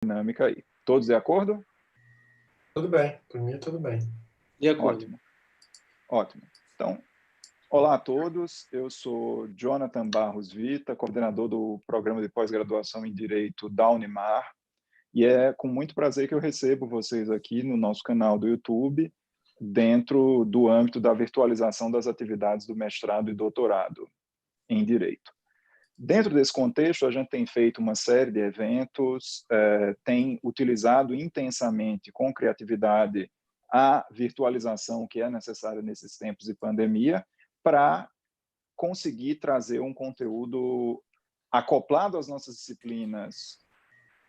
dinâmica aí. Todos de acordo? Tudo bem, por mim tudo bem. De acordo. Ótimo. Ótimo. Então, olá a todos, eu sou Jonathan Barros Vita, coordenador do Programa de Pós-Graduação em Direito da Unimar, e é com muito prazer que eu recebo vocês aqui no nosso canal do YouTube, dentro do âmbito da virtualização das atividades do mestrado e doutorado em Direito. Dentro desse contexto, a gente tem feito uma série de eventos, tem utilizado intensamente, com criatividade, a virtualização que é necessária nesses tempos de pandemia, para conseguir trazer um conteúdo acoplado às nossas disciplinas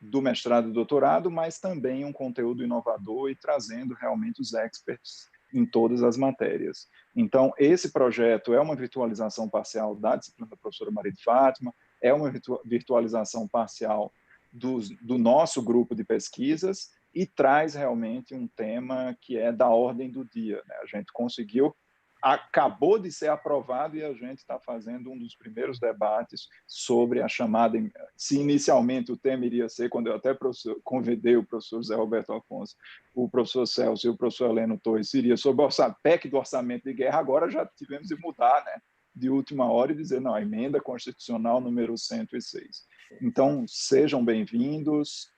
do mestrado e doutorado, mas também um conteúdo inovador e trazendo realmente os experts em todas as matérias. Então, esse projeto é uma virtualização parcial da disciplina da professora Maria de Fátima, é uma virtualização parcial do nosso grupo de pesquisas e traz realmente um tema que é da ordem do dia, né? A gente conseguiu, acabou de ser aprovado e a gente está fazendo um dos primeiros debates sobre a chamada, se inicialmente o tema iria ser, quando eu até convidei o professor José Roberto Afonso, o professor Celso e o professor Heleno Torres, seria sobre o PEC do orçamento de guerra, agora já tivemos de mudar, né, de última hora e dizer, não, a emenda constitucional número 106. Então, sejam bem-vindos,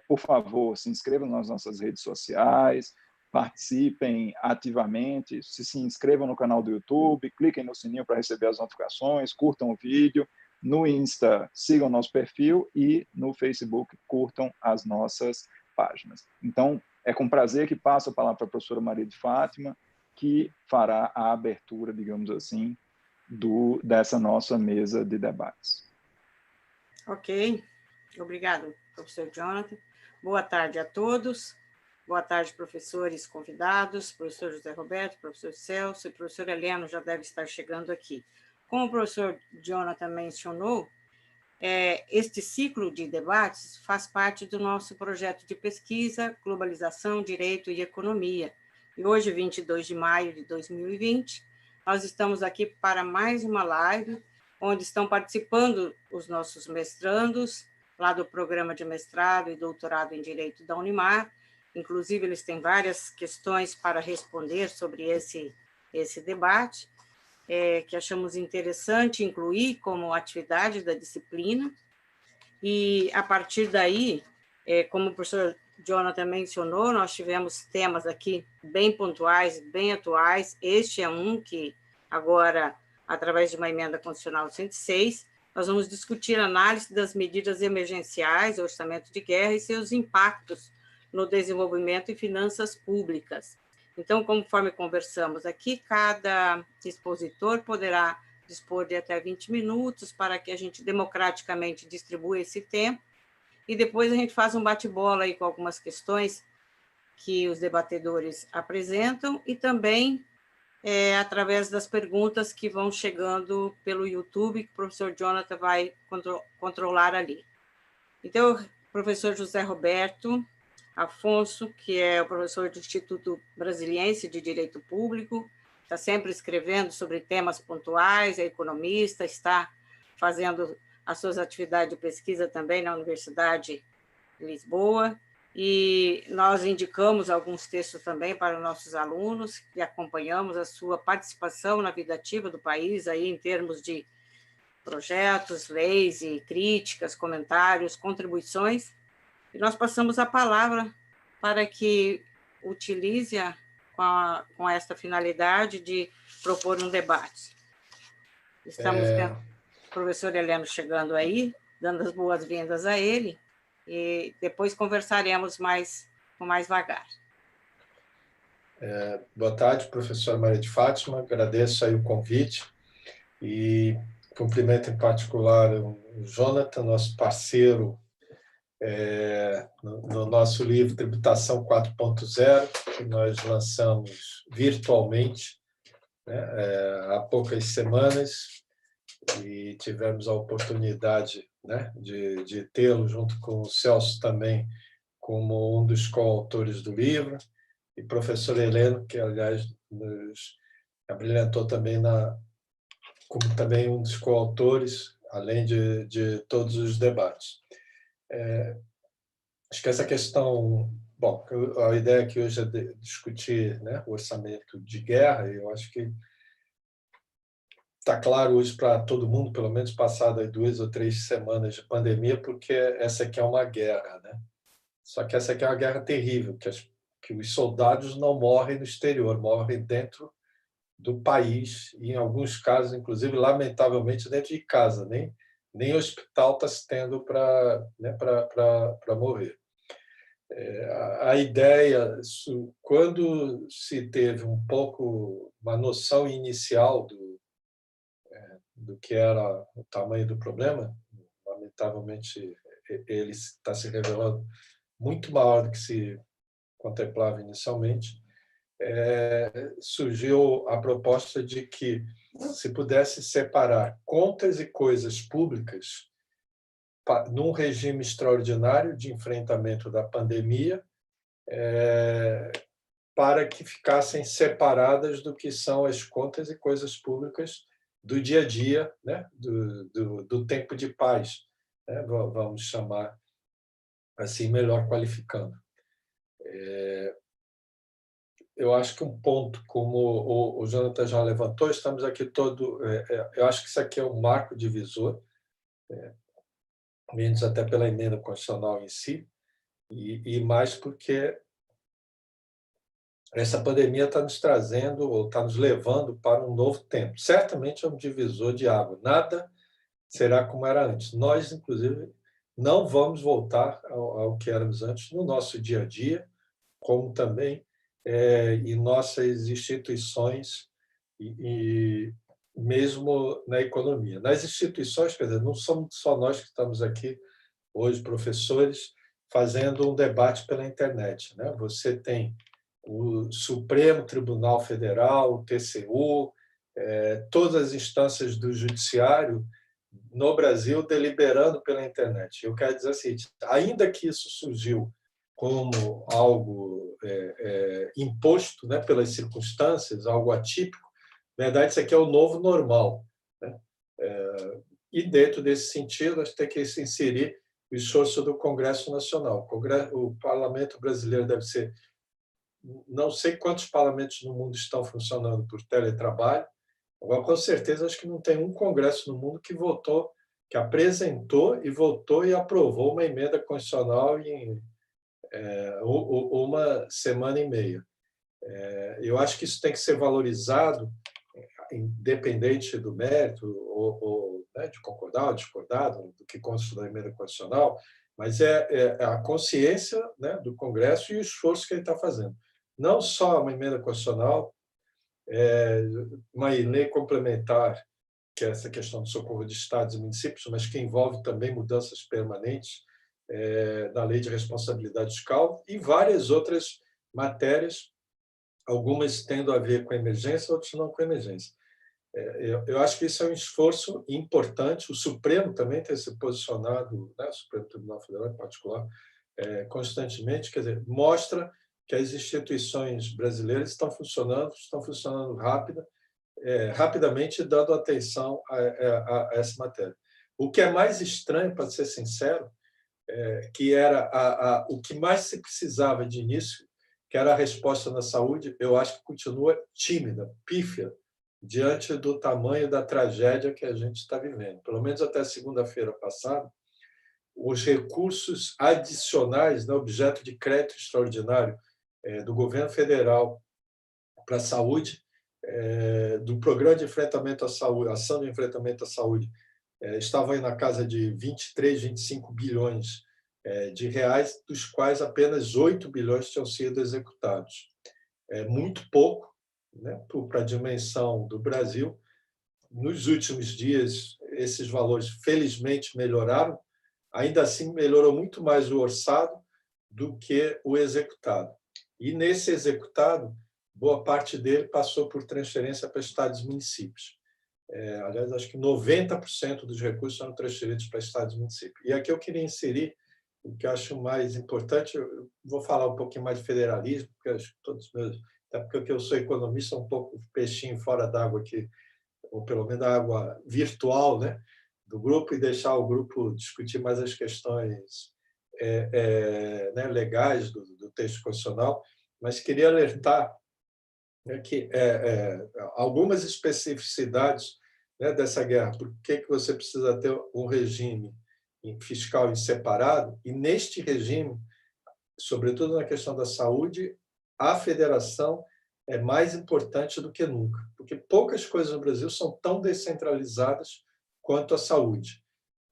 por favor, se inscrevam nas nossas redes sociais, participem ativamente, se inscrevam no canal do YouTube, cliquem no sininho para receber as notificações, curtam o vídeo, no Insta sigam nosso perfil e no Facebook curtam as nossas páginas. Então, é com prazer que passo a palavra para a professora Maria de Fátima, que fará a abertura, digamos assim, dessa nossa mesa de debates. Ok, obrigado, professor Jonathan. Boa tarde a todos. Boa tarde, professores convidados, professor José Roberto, professor Celso e professor Heleno já deve estar chegando aqui. Como o professor Jonathan mencionou, este ciclo de debates faz parte do nosso projeto de pesquisa, globalização, direito e economia. E hoje, 22 de maio de 2020, nós estamos aqui para mais uma live, onde estão participando os nossos mestrandos, lá do programa de mestrado e doutorado em Direito da Unimar. Inclusive, eles têm várias questões para responder sobre esse debate, que achamos interessante incluir como atividade da disciplina. E, a partir daí, como o professor Jonathan mencionou, nós tivemos temas aqui bem pontuais, bem atuais. Este é um que, agora, através de uma emenda constitucional 106, nós vamos discutir a análise das medidas emergenciais, orçamento de guerra e seus impactos no desenvolvimento e finanças públicas. Então, conforme conversamos aqui, cada expositor poderá dispor de até 20 minutos para que a gente democraticamente distribua esse tempo e depois a gente faz um bate-bola aí com algumas questões que os debatedores apresentam e também através das perguntas que vão chegando pelo YouTube, que o professor Jonathan vai controlar ali. Então, o professor José Roberto Afonso, que é o professor do Instituto Brasiliense de Direito Público, está sempre escrevendo sobre temas pontuais, é economista, está fazendo as suas atividades de pesquisa também na Universidade de Lisboa, e nós indicamos alguns textos também para os nossos alunos e acompanhamos a sua participação na vida ativa do país, aí em termos de projetos, leis e críticas, comentários, contribuições. E nós passamos a palavra para que utilize com esta finalidade de propor um debate. Estamos tendo o professor Heleno chegando aí, dando as boas-vindas a ele, e depois conversaremos com mais vagar. Boa tarde, professora Maria de Fátima, agradeço aí o convite e cumprimento em particular o Jonathan, nosso parceiro no nosso livro Tributação 4.0, que nós lançamos virtualmente, né, há poucas semanas, e tivemos a oportunidade, né, de tê-lo junto com o Celso também como um dos coautores do livro, e professor Heleno, que, aliás, nos abrilhantou também como também um dos coautores, além de todos os debates. Acho que essa questão... Bom, a ideia aqui hoje é discutir, né, o orçamento de guerra, e eu acho que está claro hoje para todo mundo, pelo menos passadas 2 ou 3 semanas de pandemia, porque essa aqui é uma guerra, né? Só que essa aqui é uma guerra terrível, que os soldados não morrem no exterior, morrem dentro do país, e em alguns casos, inclusive, lamentavelmente, dentro de casa, nem hospital está se tendo para, né, para morrer. A ideia, quando se teve um pouco uma noção inicial do que era o tamanho do problema, lamentavelmente ele está se revelando muito maior do que se contemplava inicialmente. Surgiu a proposta de que se pudesse separar contas e coisas públicas num regime extraordinário de enfrentamento da pandemia, para que ficassem separadas do que são as contas e coisas públicas do dia a dia, né? do tempo de paz, né? Vamos chamar assim, melhor qualificando. Eu acho que um ponto, como o Jonathan já levantou, estamos aqui eu acho que isso aqui é um marco divisor, menos até pela emenda constitucional em si, e mais porque essa pandemia está nos trazendo, ou está nos levando para um novo tempo. Certamente é um divisor de água. Nada será como era antes. Nós, inclusive, não vamos voltar ao que éramos antes no nosso dia a dia, como também em nossas instituições e mesmo na economia. Nas instituições, quer dizer, não somos só nós que estamos aqui hoje, professores, fazendo um debate pela internet, né? Você tem o Supremo Tribunal Federal, o TCU, todas as instâncias do judiciário no Brasil deliberando pela internet. Eu quero dizer assim, ainda que isso surgiu como algo imposto, né, pelas circunstâncias, algo atípico, na verdade, isso aqui é o novo normal, né? E dentro desse sentido, a gente tem que se inserir o esforço do Congresso Nacional. O Parlamento brasileiro deve ser... Não sei quantos parlamentos no mundo estão funcionando por teletrabalho. Agora, com certeza, acho que não tem um congresso no mundo que votou, que apresentou e votou e aprovou uma emenda constitucional em uma semana e meia. Eu acho que isso tem que ser valorizado, independente do mérito, ou né, de concordar ou discordar do que consta da emenda constitucional, mas é a consciência, né, do Congresso e o esforço que ele está fazendo. Não só uma emenda constitucional, uma lei complementar, que é essa questão do socorro de estados e municípios, mas que envolve também mudanças permanentes da Lei de Responsabilidade Fiscal e várias outras matérias, algumas tendo a ver com a emergência, outras não com a emergência. Eu acho que isso é um esforço importante. O Supremo também tem se posicionado, né, o Supremo Tribunal Federal em particular, constantemente, quer dizer, mostra que as instituições brasileiras estão funcionando rapidamente, dando atenção a essa matéria. O que é mais estranho, para ser sincero, que era o que mais se precisava de início, que era a resposta na saúde, eu acho que continua tímida, pífia, diante do tamanho da tragédia que a gente está vivendo. Pelo menos até segunda-feira passada, os recursos adicionais, né, objeto de crédito extraordinário do governo federal para a saúde, do Programa de Enfrentamento à Saúde, Ação de Enfrentamento à Saúde, estavam aí na casa de 23, 25 bilhões de reais, dos quais apenas 8 bilhões tinham sido executados. É muito pouco, né, para a dimensão do Brasil. Nos últimos dias, esses valores, felizmente, melhoraram. Ainda assim, melhorou muito mais o orçado do que o executado. E, nesse executado, boa parte dele passou por transferência para estados e municípios. Aliás, acho que 90% dos recursos são transferidos para estados e municípios. E aqui eu queria inserir o que eu acho mais importante. Eu vou falar um pouquinho mais de federalismo, porque acho que todos meus, até porque eu sou economista, um pouco peixinho fora d'água aqui, ou pelo menos da água virtual, né, do grupo, e deixar o grupo discutir mais as questões né, legais do texto constitucional, mas queria alertar, né, que algumas especificidades, né, dessa guerra. Por que você precisa ter um regime fiscal em separado? E neste regime, sobretudo na questão da saúde, a federação é mais importante do que nunca, porque poucas coisas no Brasil são tão descentralizadas quanto a saúde.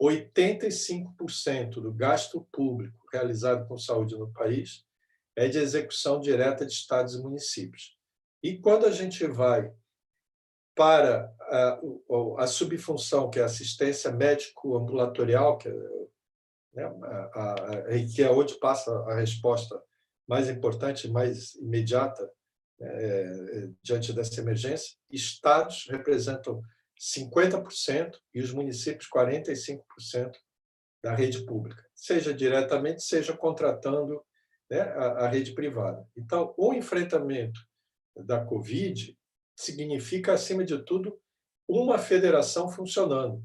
85% do gasto público realizado com saúde no país é de execução direta de estados e municípios. E quando a gente vai para a subfunção, que é a assistência médico-ambulatorial, que é onde passa a resposta mais importante, mais imediata, diante dessa emergência, estados representam 50% e os municípios 45% da rede pública, seja diretamente, seja contratando, né, a rede privada. Então, o enfrentamento da Covid significa, acima de tudo, uma federação funcionando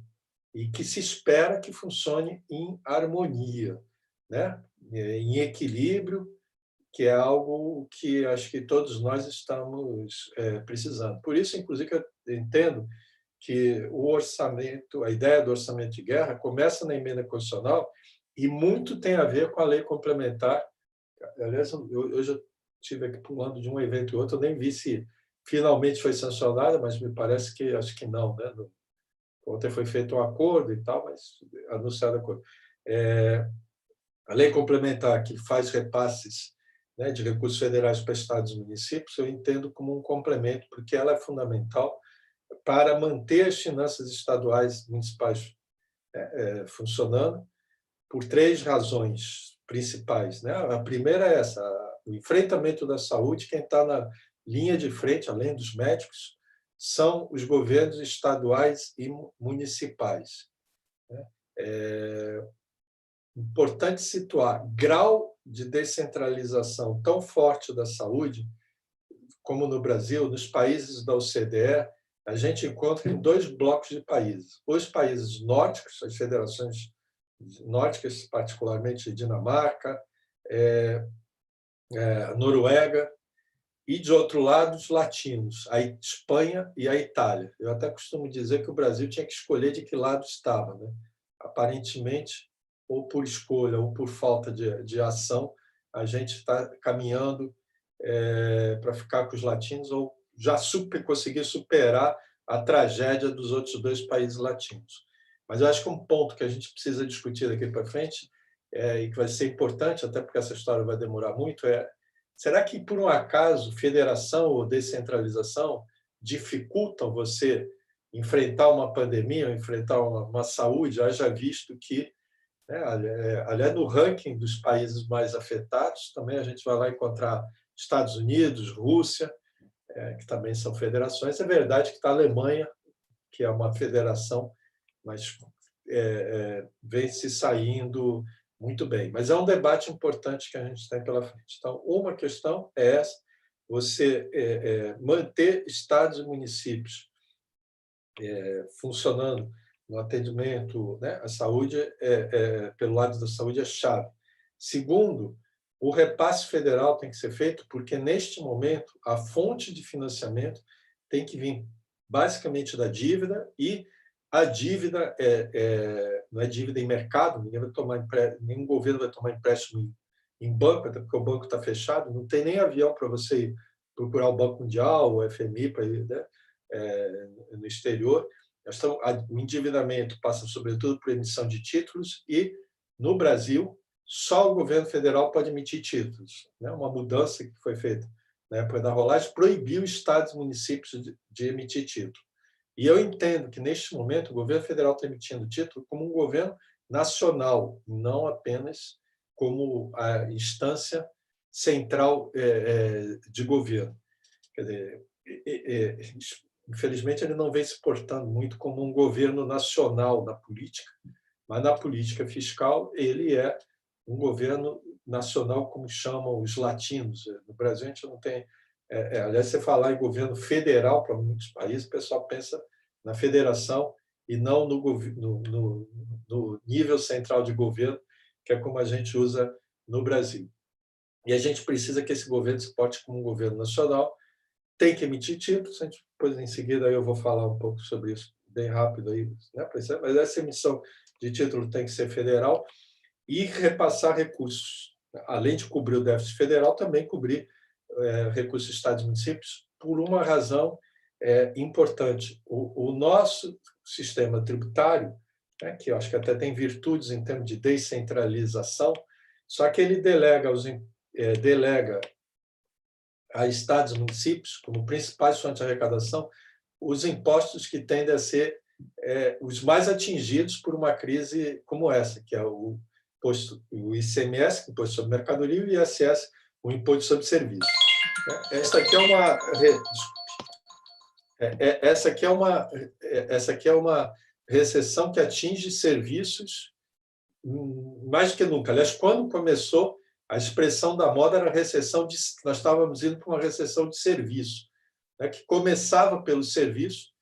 e que se espera que funcione em harmonia, né, em equilíbrio, que é algo que acho que todos nós estamos precisando. Por isso, inclusive, que eu entendo que o orçamento, a ideia do orçamento de guerra começa na emenda constitucional e muito tem a ver com a lei complementar. Aliás, eu já estive aqui pulando de um evento e outro, eu nem vi se finalmente foi sancionada, mas me parece que acho que não, né? Ontem foi feito um acordo e tal, mas anunciado acordo. A lei complementar que faz repasses, né, de recursos federais para estados e municípios, eu entendo como um complemento, porque ela é fundamental para manter as finanças estaduais e municipais funcionando, por 3 razões principais, né? A primeira é essa: o enfrentamento da saúde. Quem está na linha de frente, além dos médicos, são os governos estaduais e municipais. É importante situar grau de descentralização tão forte da saúde como no Brasil, nos países da OCDE, a gente encontra em 2 blocos de países. Os países nórdicos, as federações nórdicas, particularmente Dinamarca, Noruega, e, de outro lado, os latinos, a Espanha e a Itália. Eu até costumo dizer que o Brasil tinha que escolher de que lado estava, né? Aparentemente, ou por escolha ou por falta de ação, a gente está caminhando para ficar com os latinos ou já conseguir superar a tragédia dos outros 2 países latinos. Mas eu acho que um ponto que a gente precisa discutir daqui para frente, e que vai ser importante, até porque essa história vai demorar muito, será que, por um acaso, federação ou descentralização dificultam você enfrentar uma pandemia, ou enfrentar uma saúde? Haja visto que, aliás, no ranking dos países mais afetados, também a gente vai lá encontrar Estados Unidos, Rússia, que também são federações. É verdade que está a Alemanha, que é uma federação, mas vem se saindo muito bem. Mas é um debate importante que a gente tem pela frente. Então, uma questão é essa: você manter estados e municípios funcionando no atendimento, né? A saúde, pelo lado da saúde, é chave. Segundo, o repasse federal tem que ser feito, porque, neste momento, a fonte de financiamento tem que vir basicamente da dívida, e a dívida não é dívida em mercado, nenhum governo vai tomar empréstimo em banco, até porque o banco está fechado, não tem nem avião para você procurar o Banco Mundial, o FMI, para ir, né, no exterior. Então, o endividamento passa, sobretudo, por emissão de títulos, e, no Brasil, só o governo federal pode emitir títulos, né? Uma mudança que foi feita na época da rolagem proibiu estados e municípios de emitir título. E eu entendo que, neste momento, o governo federal está emitindo título como um governo nacional, não apenas como a instância central de governo. Quer dizer, infelizmente, ele não vem se portando muito como um governo nacional na política, mas na política fiscal ele é um governo nacional, como chamam os latinos. No Brasil, a gente não tem... aliás, você falar em governo federal para muitos países, o pessoal pensa na federação e não no nível central de governo, que é como a gente usa no Brasil. E a gente precisa que esse governo se porte como um governo nacional, tem que emitir títulos, depois em seguida eu vou falar um pouco sobre isso bem rápido, aí, né? Mas essa emissão de título tem que ser federal e repassar recursos. Além de cobrir o déficit federal, também cobrir recursos de estados e municípios, por uma razão importante. O nosso sistema tributário, né, que eu acho que até tem virtudes em termos de descentralização, só que ele delega a estados e municípios, como principais fontes de arrecadação, os impostos que tendem a ser os mais atingidos por uma crise como essa, que é o ICMS, o Imposto sobre Mercadoria, e o ISS, o Imposto sobre Serviços. Essa aqui é uma recessão que atinge serviços mais do que nunca. Aliás, quando começou, a expressão da moda era recessão nós estávamos indo para uma recessão de serviço, né, que começava pelo serviço.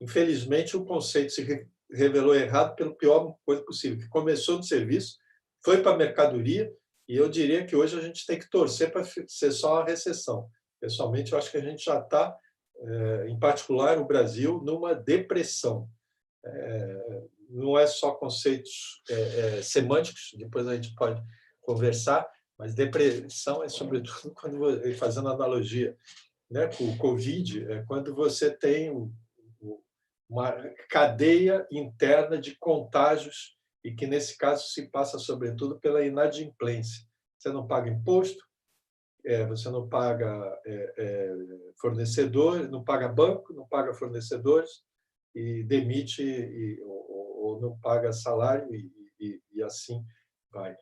Infelizmente, o conceito se revelou errado pela pior coisa possível, que começou do serviço, foi para a mercadoria, e eu diria que hoje a gente tem que torcer para ser só a recessão. Pessoalmente, eu acho que a gente já está, em particular o Brasil, numa depressão. Não é só conceitos semânticos, depois a gente pode conversar, mas depressão é, sobretudo, quando, fazendo analogia, né, com o Covid, é quando você tem uma cadeia interna de contágios e que, nesse caso, se passa, sobretudo, pela inadimplência. Você não paga imposto, você não paga fornecedor, não paga banco, não paga fornecedores e demite ou não paga salário e assim vai.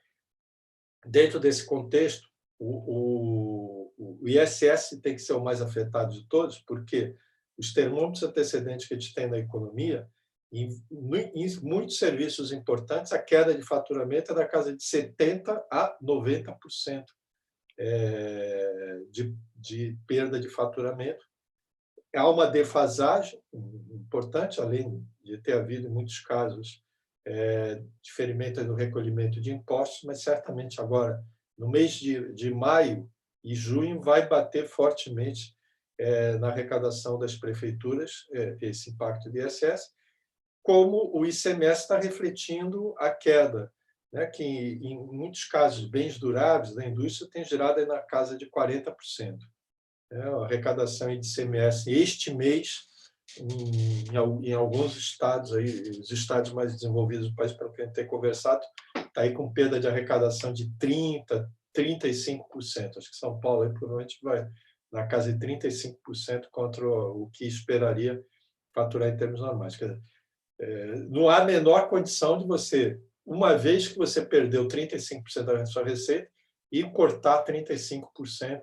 Dentro desse contexto, o ISS tem que ser o mais afetado de todos, porque os termômetros antecedentes que a gente tem na economia, em muitos serviços importantes, a queda de faturamento é da casa de 70% a 90% de perda de faturamento. Há uma defasagem importante, além de ter havido, em muitos casos, diferimento no recolhimento de impostos, mas certamente agora, no mês de maio e junho, vai bater fortemente na arrecadação das prefeituras esse impacto do ISS, como o ICMS está refletindo a queda, né, que em muitos casos, bens duráveis da indústria tem girado na casa de 40%. A arrecadação de ICMS este mês, em alguns estados, aí, os estados mais desenvolvidos do país, pelo que a gente tem conversado, está aí com perda de arrecadação de 30%, 35%. Acho que São Paulo aí, provavelmente vai na casa de 35% contra o que esperaria faturar em termos normais. Quer dizer, não há a menor condição de você, uma vez que você perdeu 35% da sua receita, e cortar 35%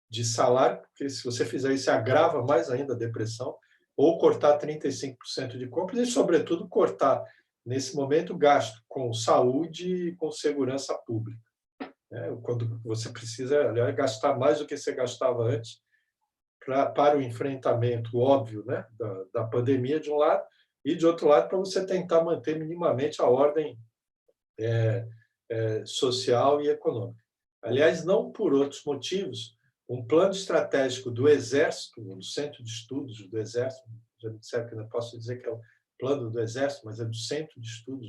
de salário, porque se você fizer isso, agrava mais ainda a depressão, ou cortar 35% de compras e, sobretudo, cortar, nesse momento, gasto com saúde e com segurança pública. Quando você precisa, aliás, gastar mais do que você gastava antes para o enfrentamento óbvio, né, da pandemia, de um lado, e, de outro lado, para você tentar manter minimamente a ordem social e econômica. Aliás, não por outros motivos, um plano estratégico do Exército, do Centro de Estudos do Exército, já me disseram que não posso dizer que é o plano do Exército, mas é do Centro de Estudos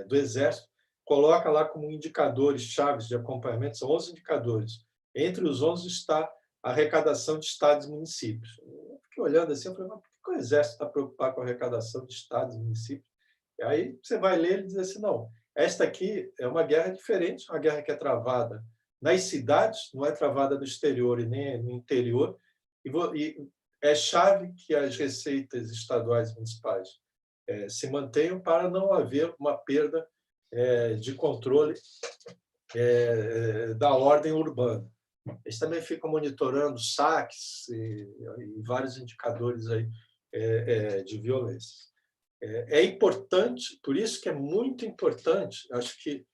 do Exército, coloca lá como indicadores chaves de acompanhamento, são 11 indicadores. Entre os 11 está a arrecadação de estados e municípios. Eu fiquei olhando assim, eu falei, mas por que o Exército está preocupado com a arrecadação de estados e municípios? E aí você vai ler e diz assim, não, esta aqui é uma guerra diferente, uma guerra que é travada nas cidades, não é travada no exterior e nem no interior, e é chave que as receitas estaduais e municipais se mantenham para não haver uma perda de controle da ordem urbana. Eles também ficam monitorando saques e vários indicadores aí, de violência. É importante, por isso que é muito importante, acho que,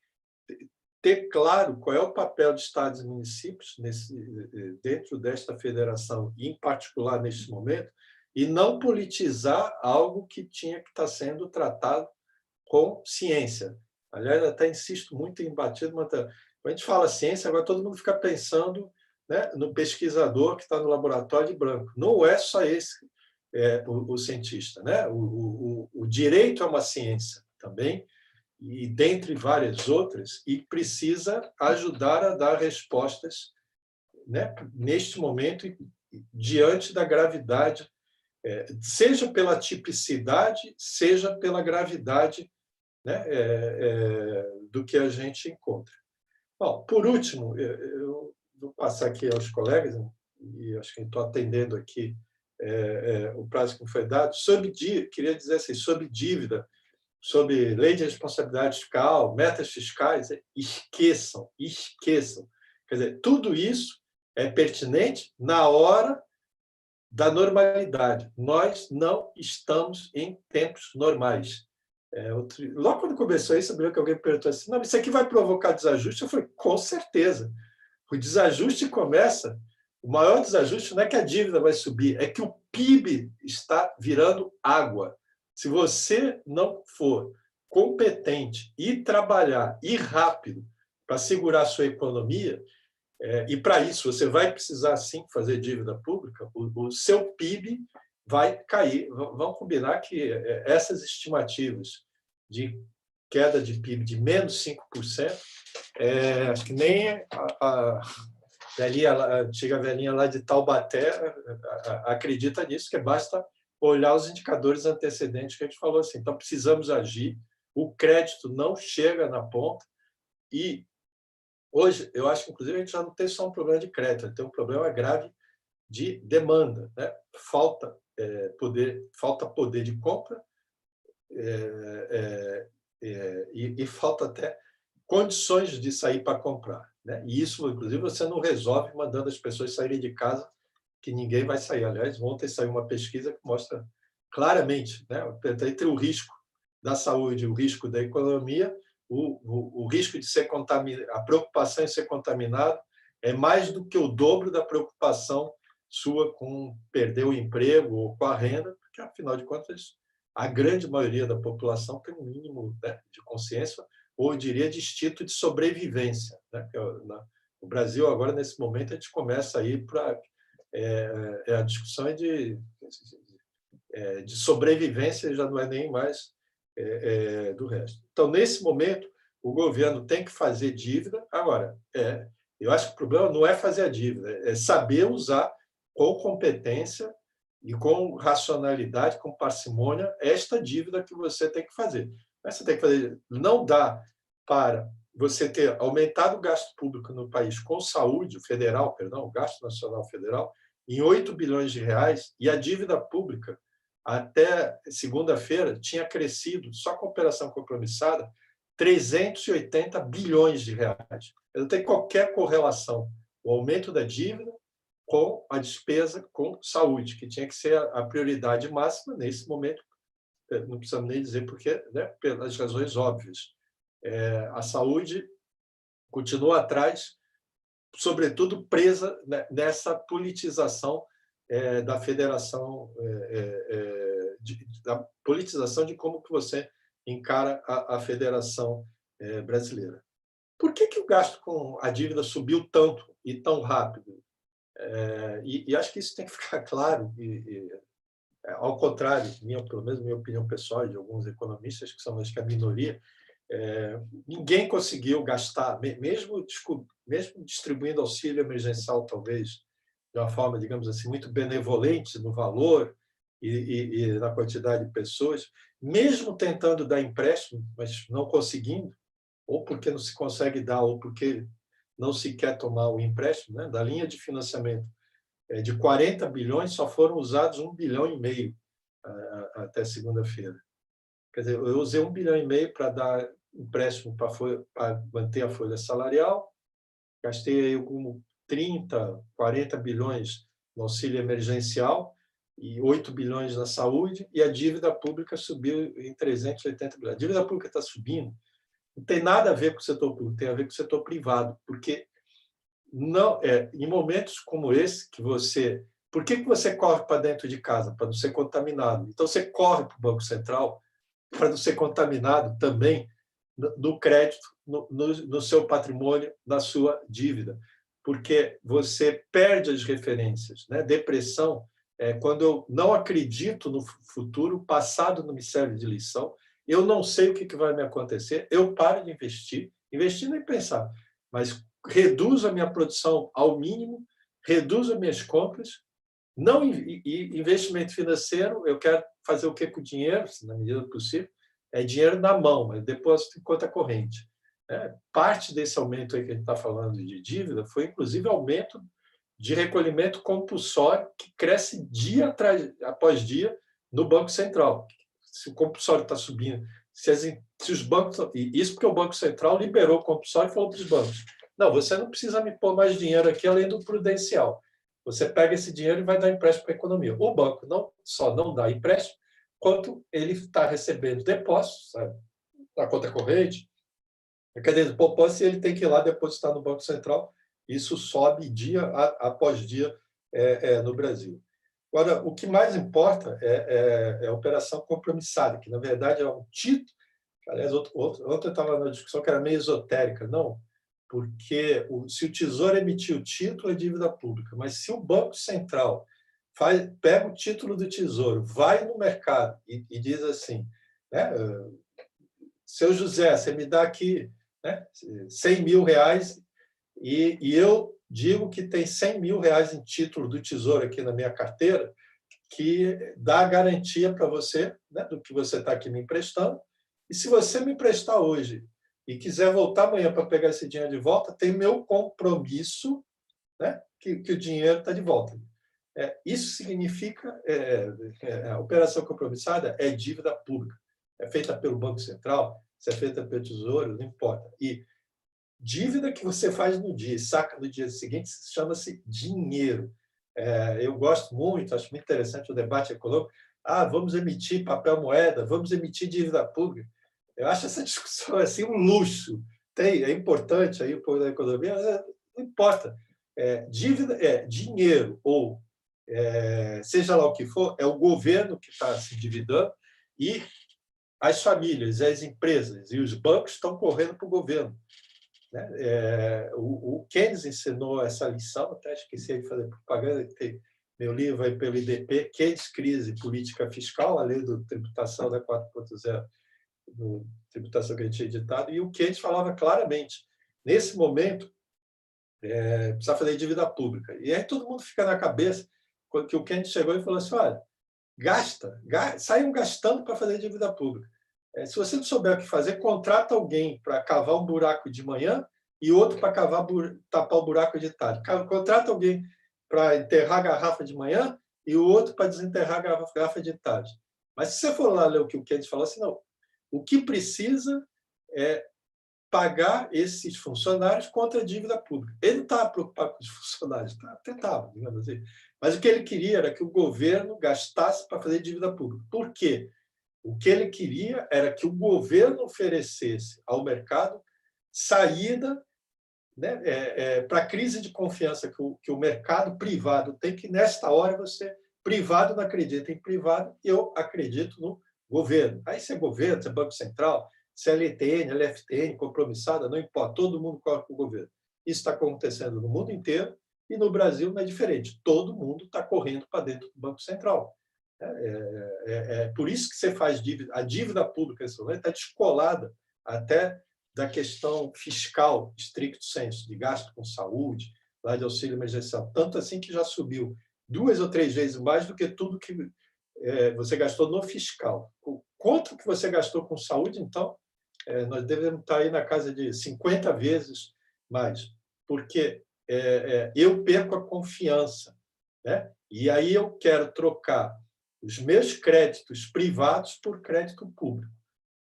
ter claro qual é o papel de estados e municípios dentro desta federação, e em particular neste momento, e não politizar algo que tinha que estar sendo tratado com ciência. Aliás, até insisto muito em bater uma... Quando a gente fala ciência, agora todo mundo fica pensando, né, no pesquisador que está no laboratório de branco. Não é só esse o cientista, né? O direito é uma ciência também, e dentre várias outras, e precisa ajudar a dar respostas, né, neste momento, diante da gravidade, seja pela tipicidade, seja pela gravidade, né, do que a gente encontra. Bom, por último, eu vou passar aqui aos colegas, e acho que estou atendendo aqui o prazo que me foi dado, queria dizer assim, sobre dívida, sobre lei de responsabilidade fiscal, metas fiscais, esqueçam. Quer dizer, tudo isso é pertinente na hora da normalidade. Nós não estamos em tempos normais. Logo quando começou isso, eu me lembro que alguém perguntou assim, não, isso aqui vai provocar desajuste? Eu falei, com certeza. O desajuste começa, o maior desajuste não é que a dívida vai subir, é que o PIB está virando água. Se você não for competente e trabalhar, e rápido, para segurar a sua economia, e para isso você vai precisar, sim, fazer dívida pública, o seu PIB vai cair. Vamos combinar que essas estimativas de queda de PIB de menos 5%, acho que nem a antiga velhinha lá de Taubaté acredita nisso, que basta olhar os indicadores antecedentes que a gente falou assim. Então, precisamos agir, o crédito não chega na ponta e hoje, eu acho que, inclusive, a gente já não tem só um problema de crédito, tem um problema grave de demanda, né? Falta poder de compra e falta até condições de sair para comprar, né? E isso, inclusive, você não resolve mandando as pessoas saírem de casa, que ninguém vai sair. Aliás, ontem saiu uma pesquisa que mostra claramente, né, entre o risco da saúde e o risco da economia, o risco de ser contaminado, a preocupação em ser contaminado é mais do que o dobro da preocupação sua com perder o emprego ou com a renda, porque, afinal de contas, a grande maioria da população tem um mínimo, né, de consciência, ou eu diria de instinto de sobrevivência, né? O Brasil, agora, nesse momento, a gente começa a ir para... a discussão de sobrevivência, já não é nem mais do resto. Então, nesse momento, o governo tem que fazer dívida. Agora, eu acho que o problema não é fazer a dívida, é saber usar com competência e com racionalidade, com parcimônia, esta dívida que você tem que fazer. Mas você tem que fazer. Não dá para você ter aumentado o gasto público no país com saúde, o gasto nacional federal, em 8 bilhões de reais, e a dívida pública, até segunda-feira, tinha crescido, só com operação compromissada, 380 bilhões de reais. Não tem qualquer correlação o aumento da dívida com a despesa com saúde, que tinha que ser a prioridade máxima nesse momento. Não precisamos nem dizer porque, né, pelas razões óbvias. A saúde continua atrás, sobretudo presa nessa politização da federação, da politização de como que você encara a federação brasileira. Por que o gasto com a dívida subiu tanto e tão rápido? E acho que isso tem que ficar claro. Ao contrário, pelo menos minha opinião pessoal e de alguns economistas, que são acho que a minoria, ninguém conseguiu gastar, mesmo distribuindo auxílio emergencial, talvez, de uma forma, digamos assim, muito benevolente no valor e na quantidade de pessoas, mesmo tentando dar empréstimo, mas não conseguindo, ou porque não se consegue dar, ou porque não se quer tomar o empréstimo, né? Da linha de financiamento de 40 bilhões, só foram usados 1,5 bilhão até segunda-feira. Quer dizer, eu usei 1,5 bilhão para dar empréstimo para manter a folha salarial, gastei aí como 30, 40 bilhões no auxílio emergencial e 8 bilhões na saúde, e a dívida pública subiu em 380 bilhões. A dívida pública está subindo, não tem nada a ver com o setor público, tem a ver com o setor privado, porque não, em momentos como esse, por que você corre para dentro de casa? Para não ser contaminado. Então, você corre para o Banco Central para não ser contaminado também no crédito, no seu patrimônio, na sua dívida, porque você perde as referências, né? Depressão é quando eu não acredito no futuro, o passado não me serve de lição, eu não sei o que vai me acontecer, eu paro de investir nem pensar, mas reduzo a minha produção ao mínimo, reduzo as minhas compras, não investimento financeiro, eu quero fazer o que com o dinheiro, na medida do possível, é dinheiro na mão, mas depósito em conta corrente. Parte desse aumento aí que a gente está falando de dívida foi, inclusive, aumento de recolhimento compulsório que cresce dia após dia no Banco Central. Se o compulsório está subindo, se os bancos... Isso porque o Banco Central liberou o compulsório e falou para os bancos, não, você não precisa me pôr mais dinheiro aqui além do prudencial. Você pega esse dinheiro e vai dar empréstimo para a economia. O banco não só não dá empréstimo, quanto ele está recebendo depósitos, sabe, na conta corrente, a cadeia de poupança, e ele tem que ir lá depositar no Banco Central. Isso sobe dia após dia no Brasil. Agora, o que mais importa é a operação compromissada, que, na verdade, é um título. Aliás, ontem eu estava na discussão que era meio esotérica. Não, porque se o Tesouro emitir o título, é dívida pública. Mas se o Banco Central pega o título do Tesouro, vai no mercado e diz assim, né, seu José, você me dá aqui, né, 100 mil reais e eu digo que tem 100 mil reais em título do Tesouro aqui na minha carteira, que dá garantia para você, né, do que você está aqui me emprestando. E se você me emprestar hoje e quiser voltar amanhã para pegar esse dinheiro de volta, tem meu compromisso, né, que o dinheiro está de volta. Isso significa, a operação compromissada é dívida pública. É feita pelo Banco Central, se é feita pelo Tesouro, não importa. E dívida que você faz no dia e saca no dia seguinte chama-se dinheiro. Eu gosto muito, acho muito interessante o debate econômico. Vamos emitir papel moeda, vamos emitir dívida pública. Eu acho essa discussão assim, um luxo. É importante aí o povo da economia, mas não importa. Dívida é dinheiro, ou seja lá o que for, é o governo que está se endividando e as famílias, as empresas e os bancos estão correndo para o governo. O Keynes ensinou essa lição, até esqueci de fazer propaganda, tem meu livro aí pelo IDP, Keynes, Crise Política Fiscal, a lei do tributação da 4.0, tributação que a gente tinha editado, e o Keynes falava claramente, nesse momento, precisa fazer dívida pública. E aí todo mundo fica na cabeça, que o Keynes chegou e falou assim, olha, saiam gastando para fazer dívida pública. Se você não souber o que fazer, contrata alguém para cavar um buraco de manhã e outro para tapar o buraco de tarde. Contrata alguém para enterrar a garrafa de manhã e o outro para desenterrar a garrafa de tarde. Mas se você for lá ler o que o Keynes falou, assim, não, o que precisa é pagar esses funcionários contra a dívida pública. Ele não estava preocupado com os funcionários, até estava, digamos assim. Mas o que ele queria era que o governo gastasse para fazer dívida pública. Por quê? O que ele queria era que o governo oferecesse ao mercado saída, né, para a crise de confiança que o mercado privado tem, que nesta hora você, privado, não acredita em privado, eu acredito no governo. Aí se é governo, se é Banco Central, se é LTN, LFTN, compromissada, não importa, todo mundo corre com o governo. Isso está acontecendo no mundo inteiro e no Brasil não é diferente. Todo mundo está correndo para dentro do Banco Central. Por isso que você faz dívida. A dívida pública está descolada até da questão fiscal, stricto sensu, de gasto com saúde, lá de auxílio emergencial. Tanto assim que já subiu 2 ou 3 vezes mais do que tudo que você gastou no fiscal. Quanto que você gastou com saúde, então, nós devemos estar aí na casa de 50 vezes mais, porque eu perco a confiança, né? E aí eu quero trocar os meus créditos privados por crédito público,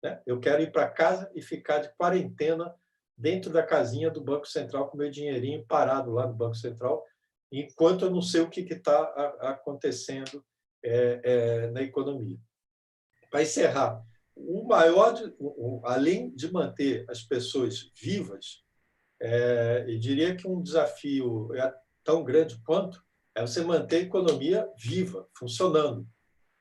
né? Eu quero ir para casa e ficar de quarentena dentro da casinha do Banco Central com meu dinheirinho parado lá no Banco Central, enquanto eu não sei o que está acontecendo na economia. Para encerrar, além de manter as pessoas vivas, eu diria que um desafio tão grande quanto é você manter a economia viva, funcionando,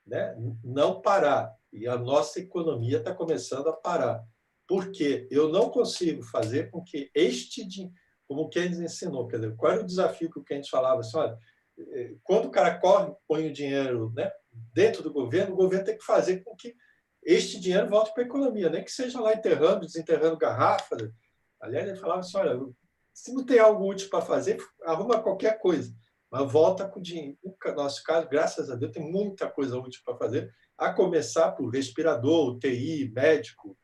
né? Não parar. E a nossa economia está começando a parar. porque eu não consigo fazer com que como o Keynes ensinou, quer dizer, qual era o desafio que o Keynes falava? Assim, olha, quando o cara corre, põe o dinheiro, né, dentro do governo, o governo tem que fazer com que este dinheiro volte para a economia, nem que seja lá enterrando, desenterrando garrafas. Aliás, ele falava assim, olha, se não tem algo útil para fazer, arruma qualquer coisa, mas volta com o dinheiro. No nosso caso, graças a Deus, tem muita coisa útil para fazer, a começar por respirador, UTI, médico,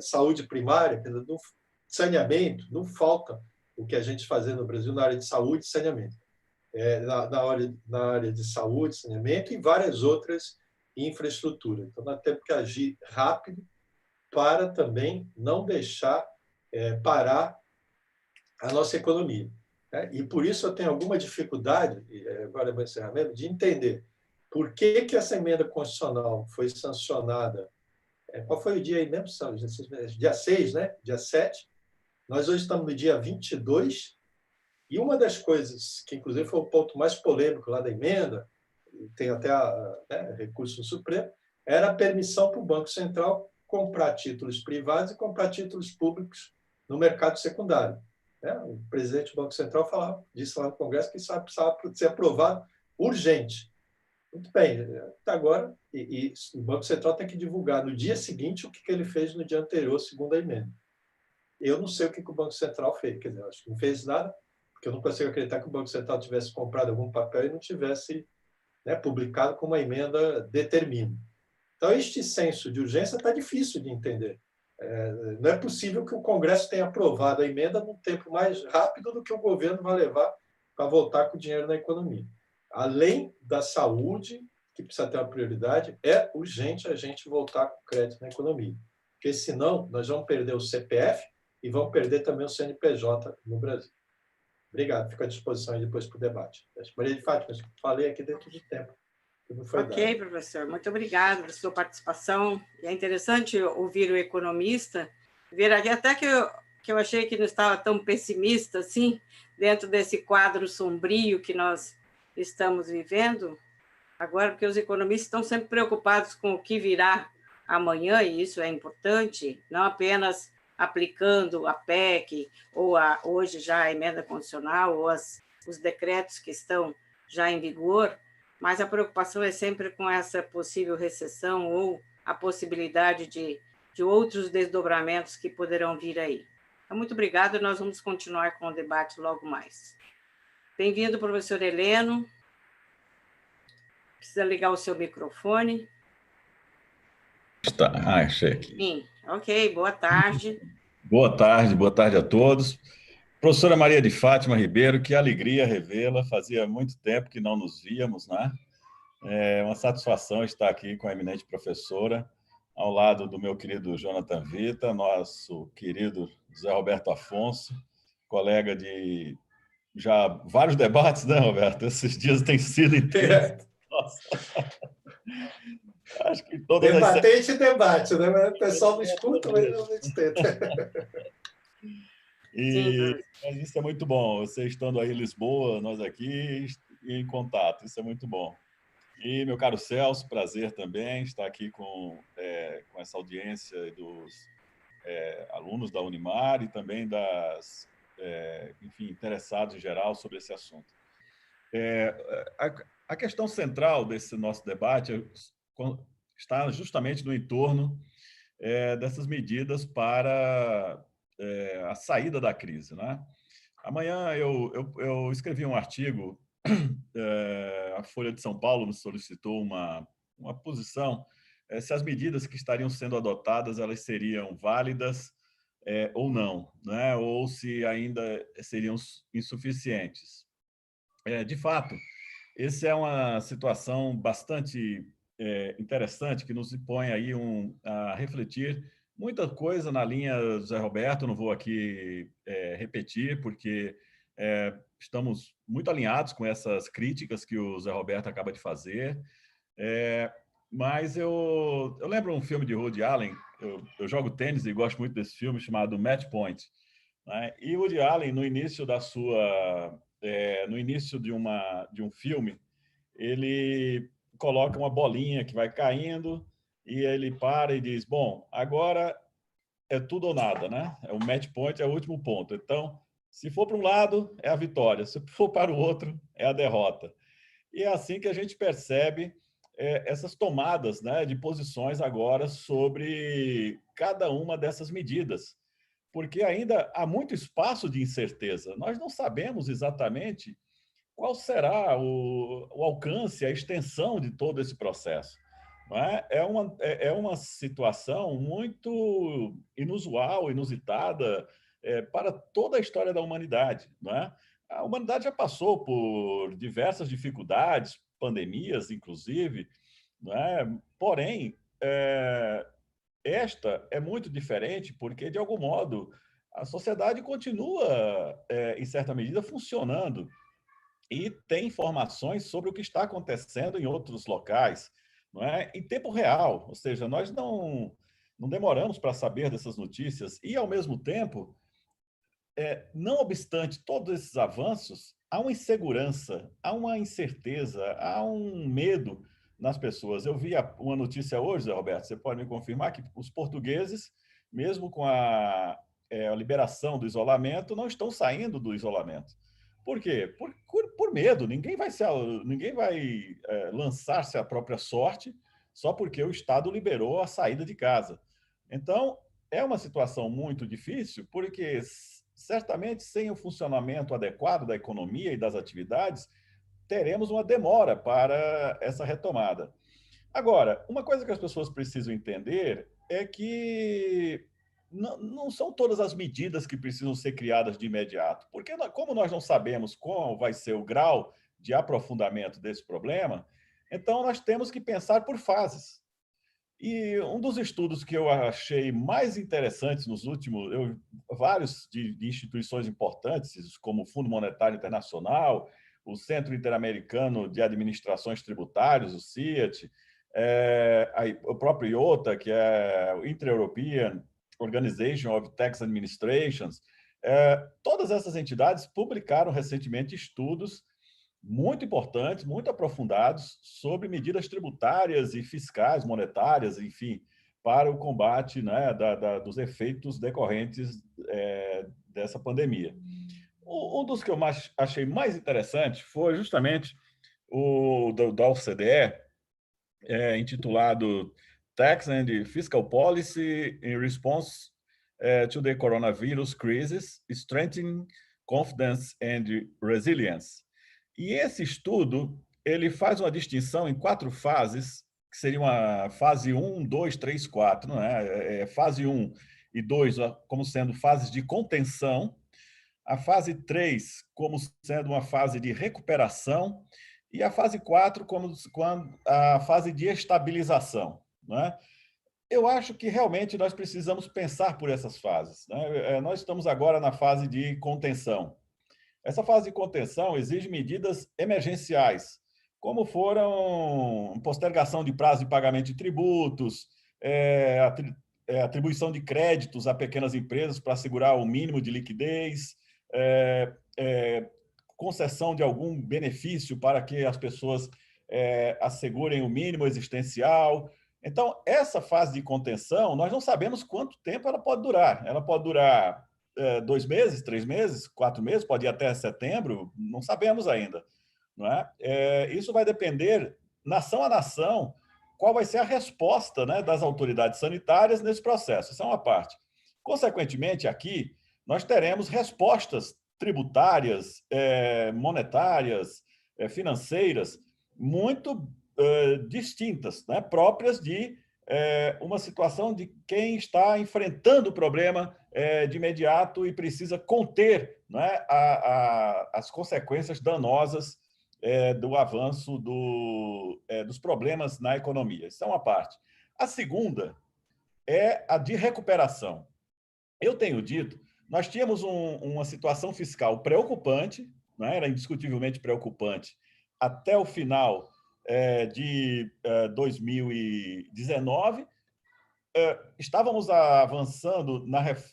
saúde primária, quer dizer, saneamento, não falta o que a gente fazer no Brasil na área de saúde e saneamento. Na área de saúde, saneamento e várias outras infraestruturas. Então, nós temos que agir rápido para também não deixar parar a nossa economia. Né? E por isso eu tenho alguma dificuldade, agora é o encerramento, de entender por que essa emenda constitucional foi sancionada. Qual foi o dia aí mesmo? Dia 6, né? Dia 7. Nós hoje estamos no dia 22, e uma das coisas que, inclusive, foi o ponto mais polêmico lá da emenda, tem até recurso no Supremo, era a permissão para o Banco Central comprar títulos privados e comprar títulos públicos no mercado secundário. O presidente do Banco Central disse lá no Congresso que isso precisava ser aprovado urgente. Muito bem, até agora, e o Banco Central tem que divulgar no dia seguinte o que ele fez no dia anterior, segundo a emenda. Eu não sei o que o Banco Central fez, quer dizer, acho que não fez nada, porque eu não consigo acreditar que o Banco Central tivesse comprado algum papel e não tivesse publicado como a emenda determina. Então, este senso de urgência está difícil de entender. Não é possível que o Congresso tenha aprovado a emenda num tempo mais rápido do que o governo vai levar para voltar com o dinheiro na economia. Além da saúde, que precisa ter uma prioridade, é urgente a gente voltar com crédito na economia. Porque, senão, nós vamos perder o CPF e vamos perder também o CNPJ no Brasil. Obrigado, fico à disposição aí depois para o debate. Maria de Fátima, falei aqui dentro do tempo. Ok, professor, muito obrigada pela sua participação. É interessante ouvir o economista, ver aqui até que eu achei que não estava tão pessimista assim, dentro desse quadro sombrio que nós estamos vivendo, agora, porque os economistas estão sempre preocupados com o que virá amanhã, e isso é importante, não apenas aplicando a PEC, ou hoje já a emenda constitucional, ou os decretos que estão já em vigor, mas a preocupação é sempre com essa possível recessão ou a possibilidade de outros desdobramentos que poderão vir aí. Então, muito obrigada, nós vamos continuar com o debate logo mais. Bem-vindo, professor Heleno. Precisa ligar o seu microfone. Achei aqui. Sim, ok, boa tarde. Boa tarde a todos. Professora Maria de Fátima Ribeiro, que alegria revê-la, fazia muito tempo que não nos víamos, né? É uma satisfação estar aqui com a eminente professora, ao lado do meu querido Jonathan Vita, nosso querido José Roberto Afonso, colega de já vários debates, né, Roberto? Esses dias têm sido intensos. Nossa. Acho que todas Debatente e debate, né? O pessoal não escuta, mas a gente tenta. Mas isso é muito bom. Você estando aí em Lisboa, nós aqui em contato. Isso é muito bom. E, meu caro Celso, prazer também estar aqui com essa audiência dos alunos da Unimar e também enfim, interessados em geral sobre esse assunto. A questão central desse nosso debate está justamente no entorno dessas medidas para a saída da crise, né? Amanhã eu escrevi um artigo, a Folha de São Paulo me solicitou uma posição se as medidas que estariam sendo adotadas elas seriam válidas ou não, né? Ou se ainda seriam insuficientes. De fato, essa é uma situação bastante interessante que nos impõe aí a refletir muita coisa na linha do Zé Roberto. Não vou aqui repetir, porque estamos muito alinhados com essas críticas que o Zé Roberto acaba de fazer. Mas eu lembro um filme de Woody Allen, eu jogo tênis e gosto muito desse filme, chamado Match Point, né? E Woody Allen, no início de um filme, ele coloca uma bolinha que vai caindo e ele para e diz, bom, agora é tudo ou nada, né? O match point é o último ponto. Então, se for para um lado, é a vitória. Se for para o outro, é a derrota. E é assim que a gente percebe essas tomadas, né, de posições agora sobre cada uma dessas medidas, porque ainda há muito espaço de incerteza. Nós não sabemos exatamente qual será o alcance, a extensão de todo esse processo. Não é? É uma situação muito inusual, inusitada para toda a história da humanidade. Não é? A humanidade já passou por diversas dificuldades, pandemias, inclusive, não é? Porém, esta é muito diferente porque, de algum modo, a sociedade continua, em certa medida, funcionando e tem informações sobre o que está acontecendo em outros locais, não é? Em tempo real, ou seja, nós não demoramos para saber dessas notícias e, ao mesmo tempo, não obstante todos esses avanços, há uma insegurança, há uma incerteza, há um medo nas pessoas. Eu vi uma notícia hoje, Zé Roberto, você pode me confirmar que os portugueses, mesmo com a liberação do isolamento, não estão saindo do isolamento. Por quê? Por medo. Ninguém vai lançar-se à própria sorte só porque o Estado liberou a saída de casa. Então, é uma situação muito difícil, porque certamente, sem o funcionamento adequado da economia e das atividades, teremos uma demora para essa retomada. Agora, uma coisa que as pessoas precisam entender é que não são todas as medidas que precisam ser criadas de imediato, porque como nós não sabemos qual vai ser o grau de aprofundamento desse problema, então nós temos que pensar por fases. E um dos estudos que eu achei mais interessantes nos últimos, vários de instituições importantes, como o Fundo Monetário Internacional, o Centro Interamericano de Administrações Tributárias, o CIAT, o próprio IOTA, que é o Inter-European Organization of Tax Administrations, todas essas entidades publicaram recentemente estudos muito importantes, muito aprofundados sobre medidas tributárias e fiscais, monetárias, enfim, para o combate, né, dos efeitos decorrentes dessa pandemia. Um dos que eu achei mais interessante foi justamente o da OCDE, intitulado Tax and Fiscal Policy in Response to the Coronavirus Crisis, Strengthening Confidence and Resilience. E esse estudo, ele faz uma distinção em 4 fases, que seriam a fase 1, 2, 3, 4, não é? Fase 1 e 2 como sendo fases de contenção, a fase 3 como sendo uma fase de recuperação e a fase 4 como a fase de estabilização, não é? Eu acho que realmente nós precisamos pensar por essas fases, né? Nós estamos agora na fase de contenção. Essa fase de contenção exige medidas emergenciais, como foram postergação de prazo de pagamento de tributos, atribuição de créditos a pequenas empresas para assegurar o mínimo de liquidez, concessão de algum benefício para que as pessoas assegurem o mínimo existencial. Então, essa fase de contenção, nós não sabemos quanto tempo ela pode durar. Ela pode durar 2 meses, 3 meses, 4 meses, pode ir até setembro, não sabemos ainda. Não é? Isso vai depender, nação a nação, qual vai ser a resposta, né, das autoridades sanitárias nesse processo. Isso é uma parte. Consequentemente, aqui, nós teremos respostas tributárias, monetárias, financeiras, muito distintas, né, próprias de uma situação de quem está enfrentando o problema de imediato e precisa conter, né, as consequências danosas do avanço dos problemas na economia. Isso é uma parte. A segunda é a de recuperação. Eu tenho dito, nós tínhamos uma situação fiscal preocupante, né, era indiscutivelmente preocupante, até o final de 2019, estávamos avançando,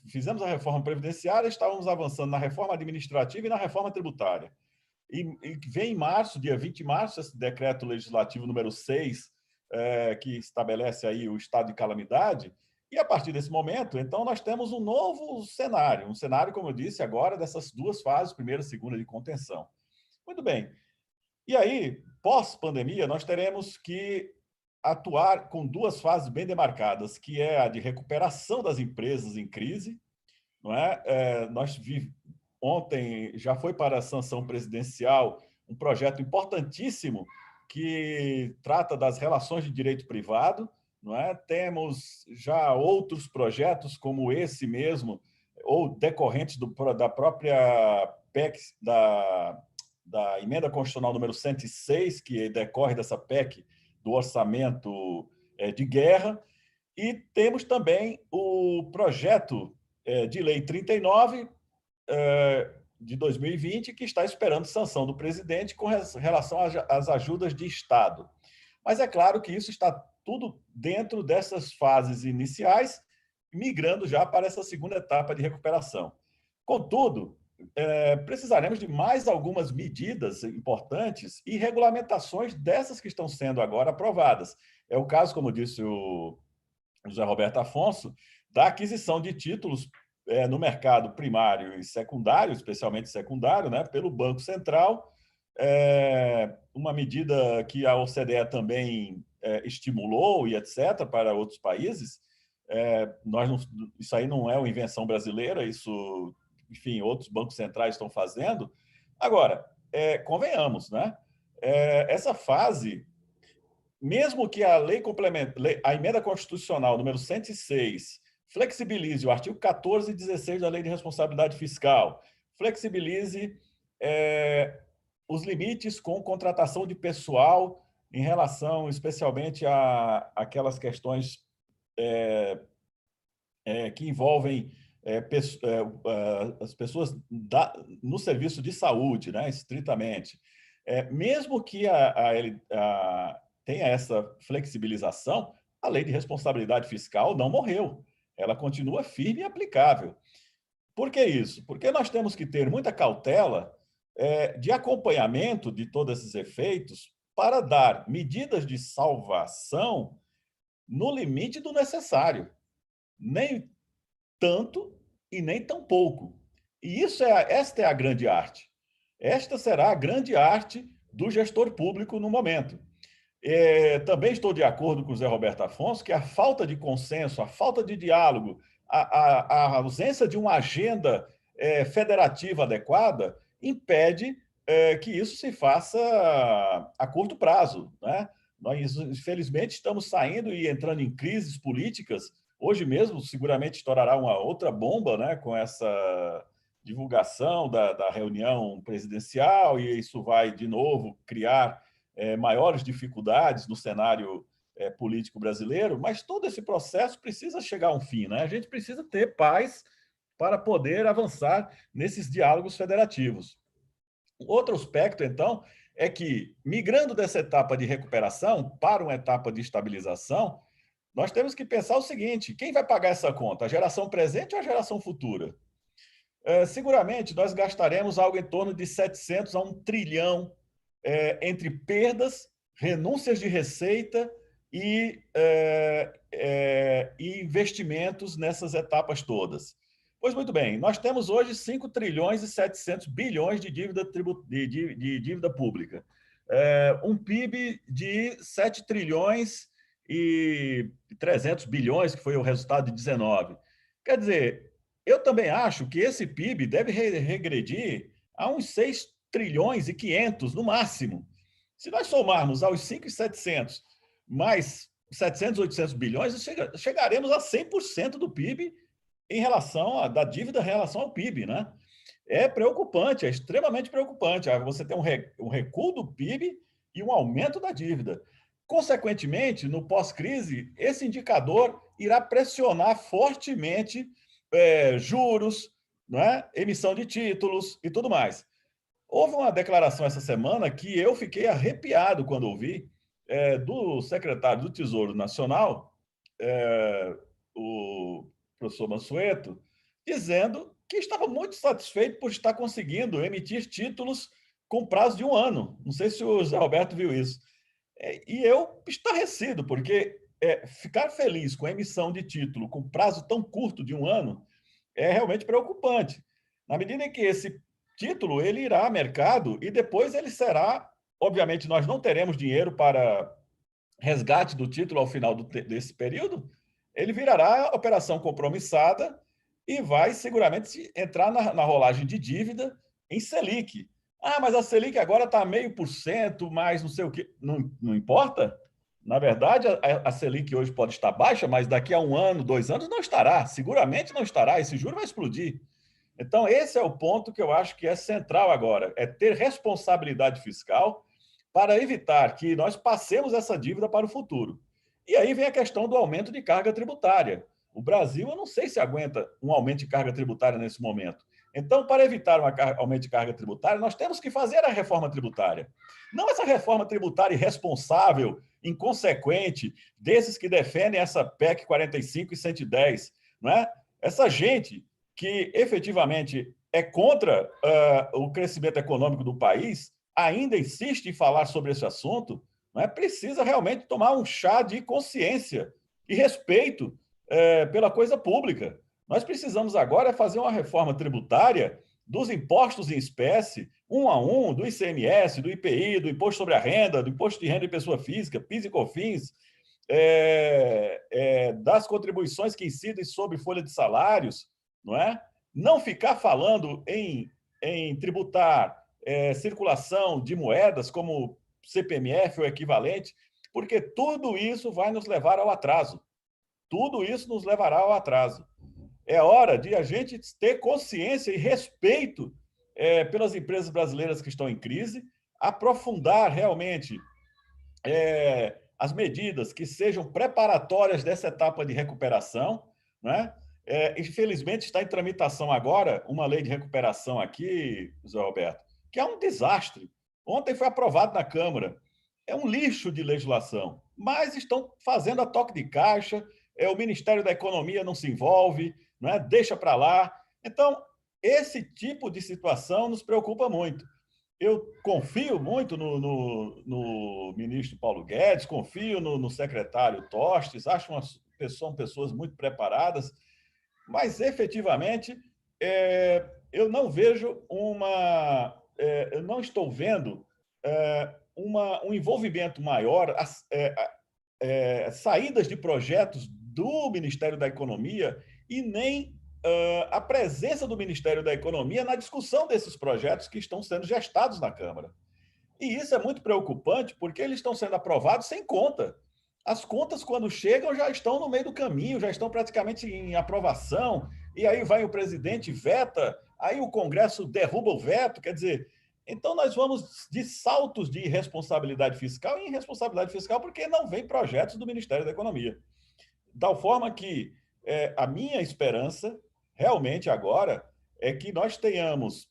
fizemos a reforma previdenciária, estávamos avançando na reforma administrativa e na reforma tributária. E vem em março, dia 20 de março, esse decreto legislativo número 6, que estabelece aí o estado de calamidade, E a partir desse momento, então, nós temos um novo cenário, um cenário, como eu disse agora, dessas duas fases, primeira e segunda de contenção. Muito bem. E aí, pós-pandemia, nós teremos que atuar com duas fases bem demarcadas, que é a de recuperação das empresas em crise, não é? Ontem já foi para a sanção presidencial um projeto importantíssimo que trata das relações de direito privado, não é? Temos já outros projetos como esse mesmo, ou decorrentes da própria PEC, da Emenda Constitucional número 106, que decorre dessa PEC do orçamento de guerra, e temos também o projeto de lei 39 de 2020, que está esperando sanção do presidente com relação às ajudas de Estado. Mas é claro que isso está tudo dentro dessas fases iniciais, migrando já para essa segunda etapa de recuperação. Contudo, precisaremos de mais algumas medidas importantes e regulamentações dessas que estão sendo agora aprovadas. É o caso, como disse o José Roberto Afonso, da aquisição de títulos no mercado primário e secundário, especialmente secundário, né, pelo Banco Central, uma medida que a OCDE também estimulou e etc. para outros países. Isso aí não é uma invenção brasileira, isso, enfim, outros bancos centrais estão fazendo. Agora, convenhamos, né? Essa fase, mesmo que a a emenda constitucional número 106 flexibilize o artigo 14 e 16 da Lei de Responsabilidade Fiscal, flexibilize os limites com contratação de pessoal em relação, especialmente, a aquelas questões que envolvem as pessoas no serviço de saúde, né, estritamente. Mesmo que tenha essa flexibilização, a Lei de Responsabilidade Fiscal não morreu. Ela continua firme e aplicável. Por que isso? Porque nós temos que ter muita cautela de acompanhamento de todos esses efeitos para dar medidas de salvação no limite do necessário. Nem tanto e nem tão pouco. E esta é a grande arte. Esta será a grande arte do gestor público no momento. Também estou de acordo com o Zé Roberto Afonso que a falta de consenso, a falta de diálogo, a ausência de uma agenda federativa adequada impede que isso se faça a curto prazo, né? Nós, infelizmente, estamos saindo e entrando em crises políticas. Hoje mesmo, seguramente, estourará uma outra bomba, né, com essa divulgação da reunião presidencial, e isso vai, de novo, criar maiores dificuldades no cenário político brasileiro, mas todo esse processo precisa chegar a um fim, né? A gente precisa ter paz para poder avançar nesses diálogos federativos. Outro aspecto, então, é que, migrando dessa etapa de recuperação para uma etapa de estabilização, nós temos que pensar o seguinte: quem vai pagar essa conta? A geração presente ou a geração futura? Seguramente, nós gastaremos algo em torno de 700 a 1 trilhão entre perdas, renúncias de receita e investimentos nessas etapas todas. Pois muito bem, nós temos hoje 5 trilhões e 700 bilhões de dívida pública. Um PIB de 7 trilhões e 300 bilhões, que foi o resultado de 19. Quer dizer, eu também acho que esse PIB deve regredir a uns 6 trilhões e 500 no máximo. Se nós somarmos aos 5.700 mais 700, 800 bilhões, chegaremos a 100% do PIB da dívida em relação ao PIB, né? É preocupante, é extremamente preocupante. Você tem um recuo do PIB e um aumento da dívida. Consequentemente, no pós-crise, esse indicador irá pressionar fortemente juros, não é? Emissão de títulos e tudo mais. Houve uma declaração essa semana que eu fiquei arrepiado quando ouvi, do secretário do Tesouro Nacional, o professor Mansueto, dizendo que estava muito satisfeito por estar conseguindo emitir títulos com prazo de 1 ano. Não sei se o Zé Roberto viu isso. E eu estarrecido, porque ficar feliz com a emissão de título com prazo tão curto de 1 ano é realmente preocupante. Na medida em que esse título ele irá ao mercado e depois ele será, obviamente, nós não teremos dinheiro para resgate do título ao final desse período, ele virará operação compromissada e vai seguramente entrar na rolagem de dívida em Selic. Ah, mas a Selic agora está 0,5%, mais não sei o quê. Não importa. Na verdade, a Selic hoje pode estar baixa, mas daqui a 1 ano, 2 anos, não estará. Seguramente não estará. Esse juro vai explodir. Então, esse é o ponto que eu acho que é central agora, é ter responsabilidade fiscal para evitar que nós passemos essa dívida para o futuro. E aí vem a questão do aumento de carga tributária. O Brasil, eu não sei se aguenta um aumento de carga tributária nesse momento. Então, para evitar um aumento de carga tributária, nós temos que fazer a reforma tributária. Não essa reforma tributária irresponsável, inconsequente, desses que defendem essa PEC 45 e 110, não é? Essa gente que efetivamente é contra o crescimento econômico do país, ainda insiste em falar sobre esse assunto, não é? Precisa realmente tomar um chá de consciência e respeito pela coisa pública. Nós precisamos agora fazer uma reforma tributária dos impostos em espécie, 1 a 1, do ICMS, do IPI, do Imposto sobre a Renda, do Imposto de Renda de Pessoa Física, PIS e COFINS, das contribuições que incidem sobre folha de salários, não é? Não ficar falando em tributar circulação de moedas como CPMF ou equivalente, porque tudo isso vai nos levar ao atraso. Tudo isso nos levará ao atraso. É hora de a gente ter consciência e respeito pelas empresas brasileiras que estão em crise, aprofundar realmente as medidas que sejam preparatórias dessa etapa de recuperação, né? Infelizmente, está em tramitação agora uma lei de recuperação aqui, José Roberto, que é um desastre. Ontem foi aprovado na Câmara. É um lixo de legislação, mas estão fazendo a toque de caixa, o Ministério da Economia não se envolve, não é? Deixa para lá. Então, esse tipo de situação nos preocupa muito. Eu confio muito no ministro Paulo Guedes, confio no secretário Tostes, acho são pessoas muito preparadas, mas, efetivamente, eu não vejo eu não estou vendo um envolvimento maior, saídas de projetos do Ministério da Economia e nem a presença do Ministério da Economia na discussão desses projetos que estão sendo gestados na Câmara. E isso é muito preocupante, porque eles estão sendo aprovados sem conta. As contas, quando chegam, já estão no meio do caminho, já estão praticamente em aprovação, e aí vai o presidente, veta, aí o Congresso derruba o veto, quer dizer, então nós vamos de saltos de irresponsabilidade fiscal em irresponsabilidade fiscal porque não vem projetos do Ministério da Economia. De tal forma que a minha esperança, realmente agora, é que nós tenhamos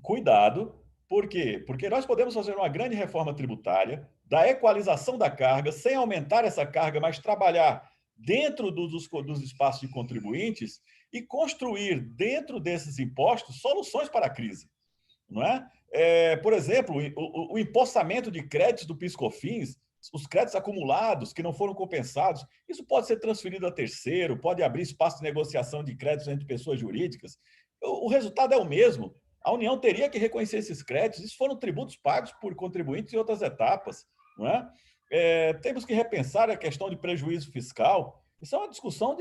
cuidado. Por quê? Porque nós podemos fazer uma grande reforma tributária, da equalização da carga, sem aumentar essa carga, mas trabalhar dentro dos espaços de contribuintes e construir dentro desses impostos soluções para a crise. Não é? Por exemplo, o empossamento de créditos do PIS/COFINS, os créditos acumulados que não foram compensados, isso pode ser transferido a terceiro, pode abrir espaço de negociação de créditos entre pessoas jurídicas. O resultado é o mesmo. A União teria que reconhecer esses créditos. Isso foram tributos pagos por contribuintes em outras etapas. Não é? Temos que repensar a questão de prejuízo fiscal. Isso é uma discussão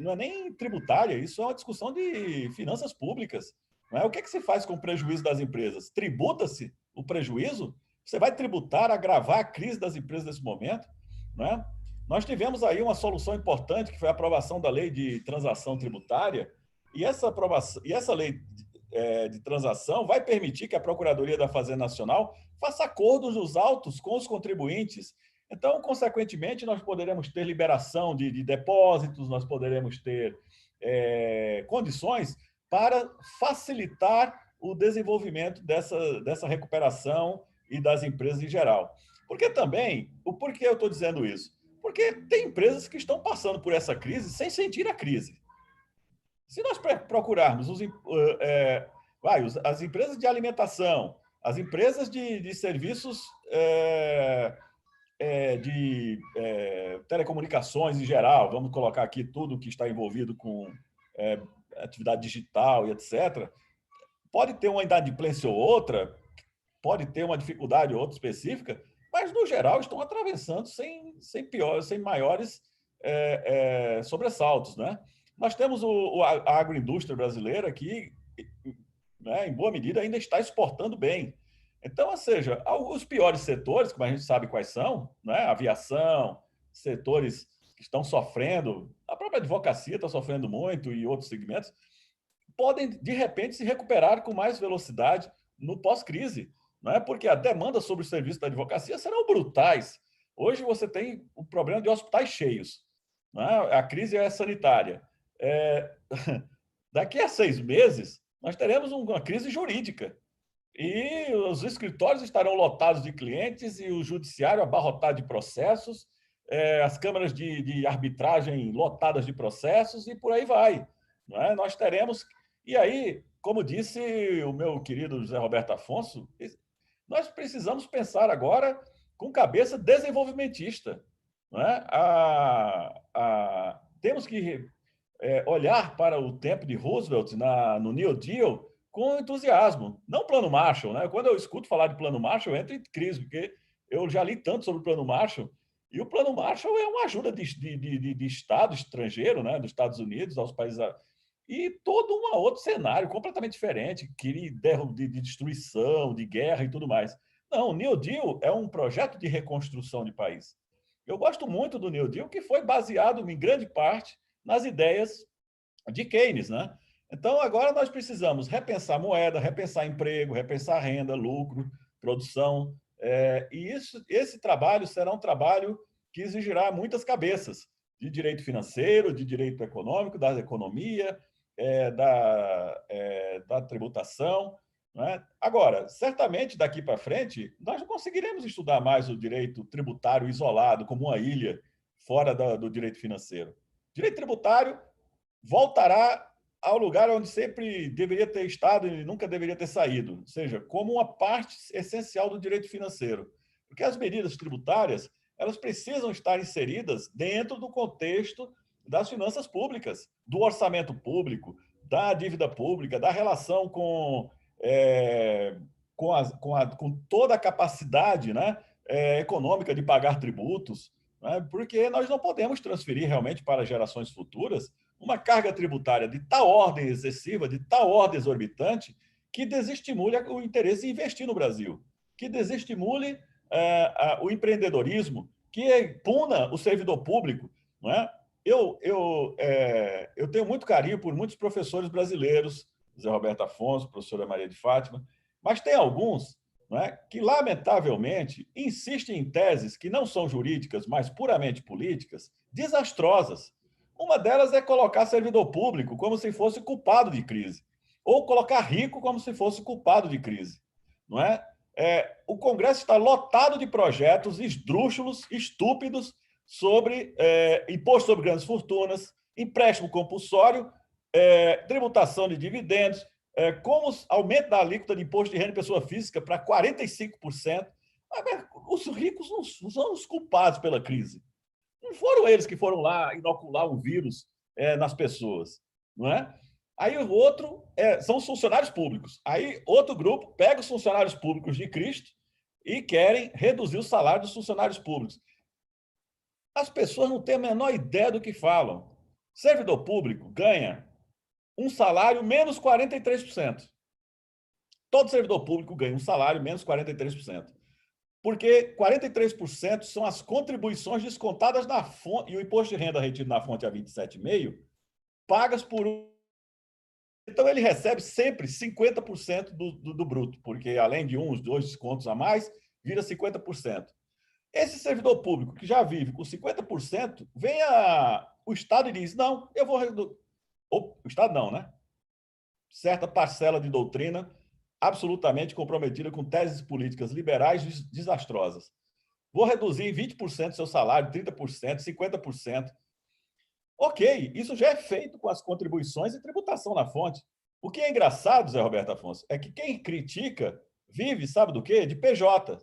não é nem tributária, isso é uma discussão de finanças públicas. Não é? O que se faz com o prejuízo das empresas? Tributa-se o prejuízo? Você vai tributar, agravar a crise das empresas nesse momento? Não é? Nós tivemos aí uma solução importante, que foi a aprovação da lei de transação tributária, e essa lei de transação vai permitir que a Procuradoria da Fazenda Nacional faça acordos nos autos com os contribuintes. Então, consequentemente, nós poderemos ter liberação de depósitos, nós poderemos ter condições para facilitar o desenvolvimento dessa recuperação e das empresas em geral. Porque também, por que eu estou dizendo isso? Porque tem empresas que estão passando por essa crise sem sentir a crise. Se nós procurarmos as empresas de alimentação, as empresas de serviços de telecomunicações em geral, vamos colocar aqui tudo que está envolvido com atividade digital e etc., pode ter uma inadimplência ou outra, pode ter uma dificuldade ou outra específica, mas, no geral, estão atravessando sem maiores sobressaltos, né? Nós temos a agroindústria brasileira que, né, em boa medida, ainda está exportando bem. Então, ou seja, os piores setores, como a gente sabe quais são, né? Aviação, setores que estão sofrendo, a própria advocacia está sofrendo muito e outros segmentos, podem, de repente, se recuperar com mais velocidade no pós-crise, não é? Porque a demanda sobre o serviço da advocacia serão brutais. Hoje você tem o problema de hospitais cheios, não é? A crise é sanitária. Daqui a 6 meses, nós teremos uma crise jurídica. E os escritórios estarão lotados de clientes e o judiciário abarrotado de processos, as câmaras de arbitragem lotadas de processos e por aí vai. Não é? Nós teremos... E aí, como disse o meu querido José Roberto Afonso, nós precisamos pensar agora com cabeça desenvolvimentista. Não é? Temos que olhar para o tempo de Roosevelt no New Deal com entusiasmo, não plano Marshall, né? Quando eu escuto falar de plano Marshall, eu entro em crise, porque eu já li tanto sobre o plano Marshall, e o plano Marshall é uma ajuda de Estado estrangeiro, né? Dos Estados Unidos aos países... E todo um outro cenário completamente diferente, de destruição, de guerra e tudo mais. Não, o New Deal é um projeto de reconstrução de país. Eu gosto muito do New Deal, que foi baseado, em grande parte, nas ideias de Keynes, né? Então, agora nós precisamos repensar moeda, repensar emprego, repensar renda, lucro, produção. E esse trabalho será um trabalho que exigirá muitas cabeças, de direito financeiro, de direito econômico, da economia, da tributação. Né? Agora, certamente, daqui para frente, nós não conseguiremos estudar mais o direito tributário isolado, como uma ilha, fora do direito financeiro. O direito tributário voltará ao lugar onde sempre deveria ter estado e nunca deveria ter saído, ou seja, como uma parte essencial do direito financeiro. Porque as medidas tributárias, elas precisam estar inseridas dentro do contexto das finanças públicas, do orçamento público, da dívida pública, da relação com toda a capacidade, né, econômica de pagar tributos, né, porque nós não podemos transferir realmente para gerações futuras uma carga tributária de tal ordem excessiva, de tal ordem exorbitante, que desestimule o interesse em investir no Brasil, que desestimule o empreendedorismo, que puna o servidor público. Não é? Eu tenho muito carinho por muitos professores brasileiros, Zé Roberto Afonso, professora Maria de Fátima, mas tem alguns, não é, que, lamentavelmente, insistem em teses que não são jurídicas, mas puramente políticas, desastrosas. Uma delas é colocar servidor público como se fosse culpado de crise, ou colocar rico como se fosse culpado de crise. Não é? O Congresso está lotado de projetos esdrúxulos, estúpidos, sobre imposto sobre grandes fortunas, empréstimo compulsório, tributação de dividendos, como aumento da alíquota de imposto de renda de pessoa física para 45%. Os ricos não são os culpados pela crise. Não foram eles que foram lá inocular um vírus nas pessoas, não é? Aí o outro são os funcionários públicos. Aí outro grupo pega os funcionários públicos de Cristo e querem reduzir o salário dos funcionários públicos. As pessoas não têm a menor ideia do que falam. Servidor público ganha um salário menos 43%. Todo servidor público ganha um salário menos 43%. Porque 43% são as contribuições descontadas na fonte, e o imposto de renda retido na fonte a 27,5%, pagas por... Então, ele recebe sempre 50% do bruto, porque além de uns, 2 descontos a mais, vira 50%. Esse servidor público que já vive com 50%, vem o Estado e diz, não, eu vou reduzir. O Estado não, né? Certa parcela de doutrina absolutamente comprometida com teses políticas liberais desastrosas. Vou reduzir em 20% seu salário, 30%, 50%. Ok, isso já é feito com as contribuições e tributação na fonte. O que é engraçado, Zé Roberto Afonso, é que quem critica vive, sabe do quê? De PJ.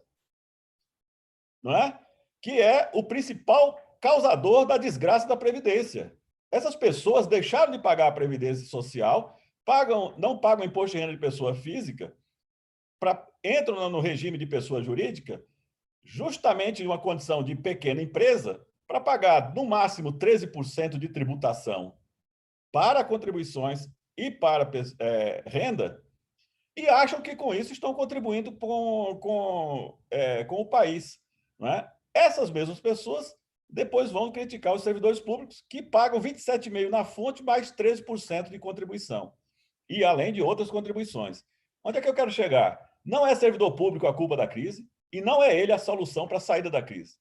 Não é? que é o principal causador da desgraça da Previdência. Essas pessoas deixaram de pagar a Previdência Social, não pagam imposto de renda de pessoa física, entram no regime de pessoa jurídica, justamente em uma condição de pequena empresa, para pagar, no máximo, 13% de tributação para contribuições e para renda, e acham que, com isso, estão contribuindo com o país. Não é? Essas mesmas pessoas depois vão criticar os servidores públicos, que pagam 27,5% na fonte, mais 13% de contribuição, e além de outras contribuições. Onde é que eu quero chegar? Não é servidor público a culpa da crise, e não é ele a solução para a saída da crise.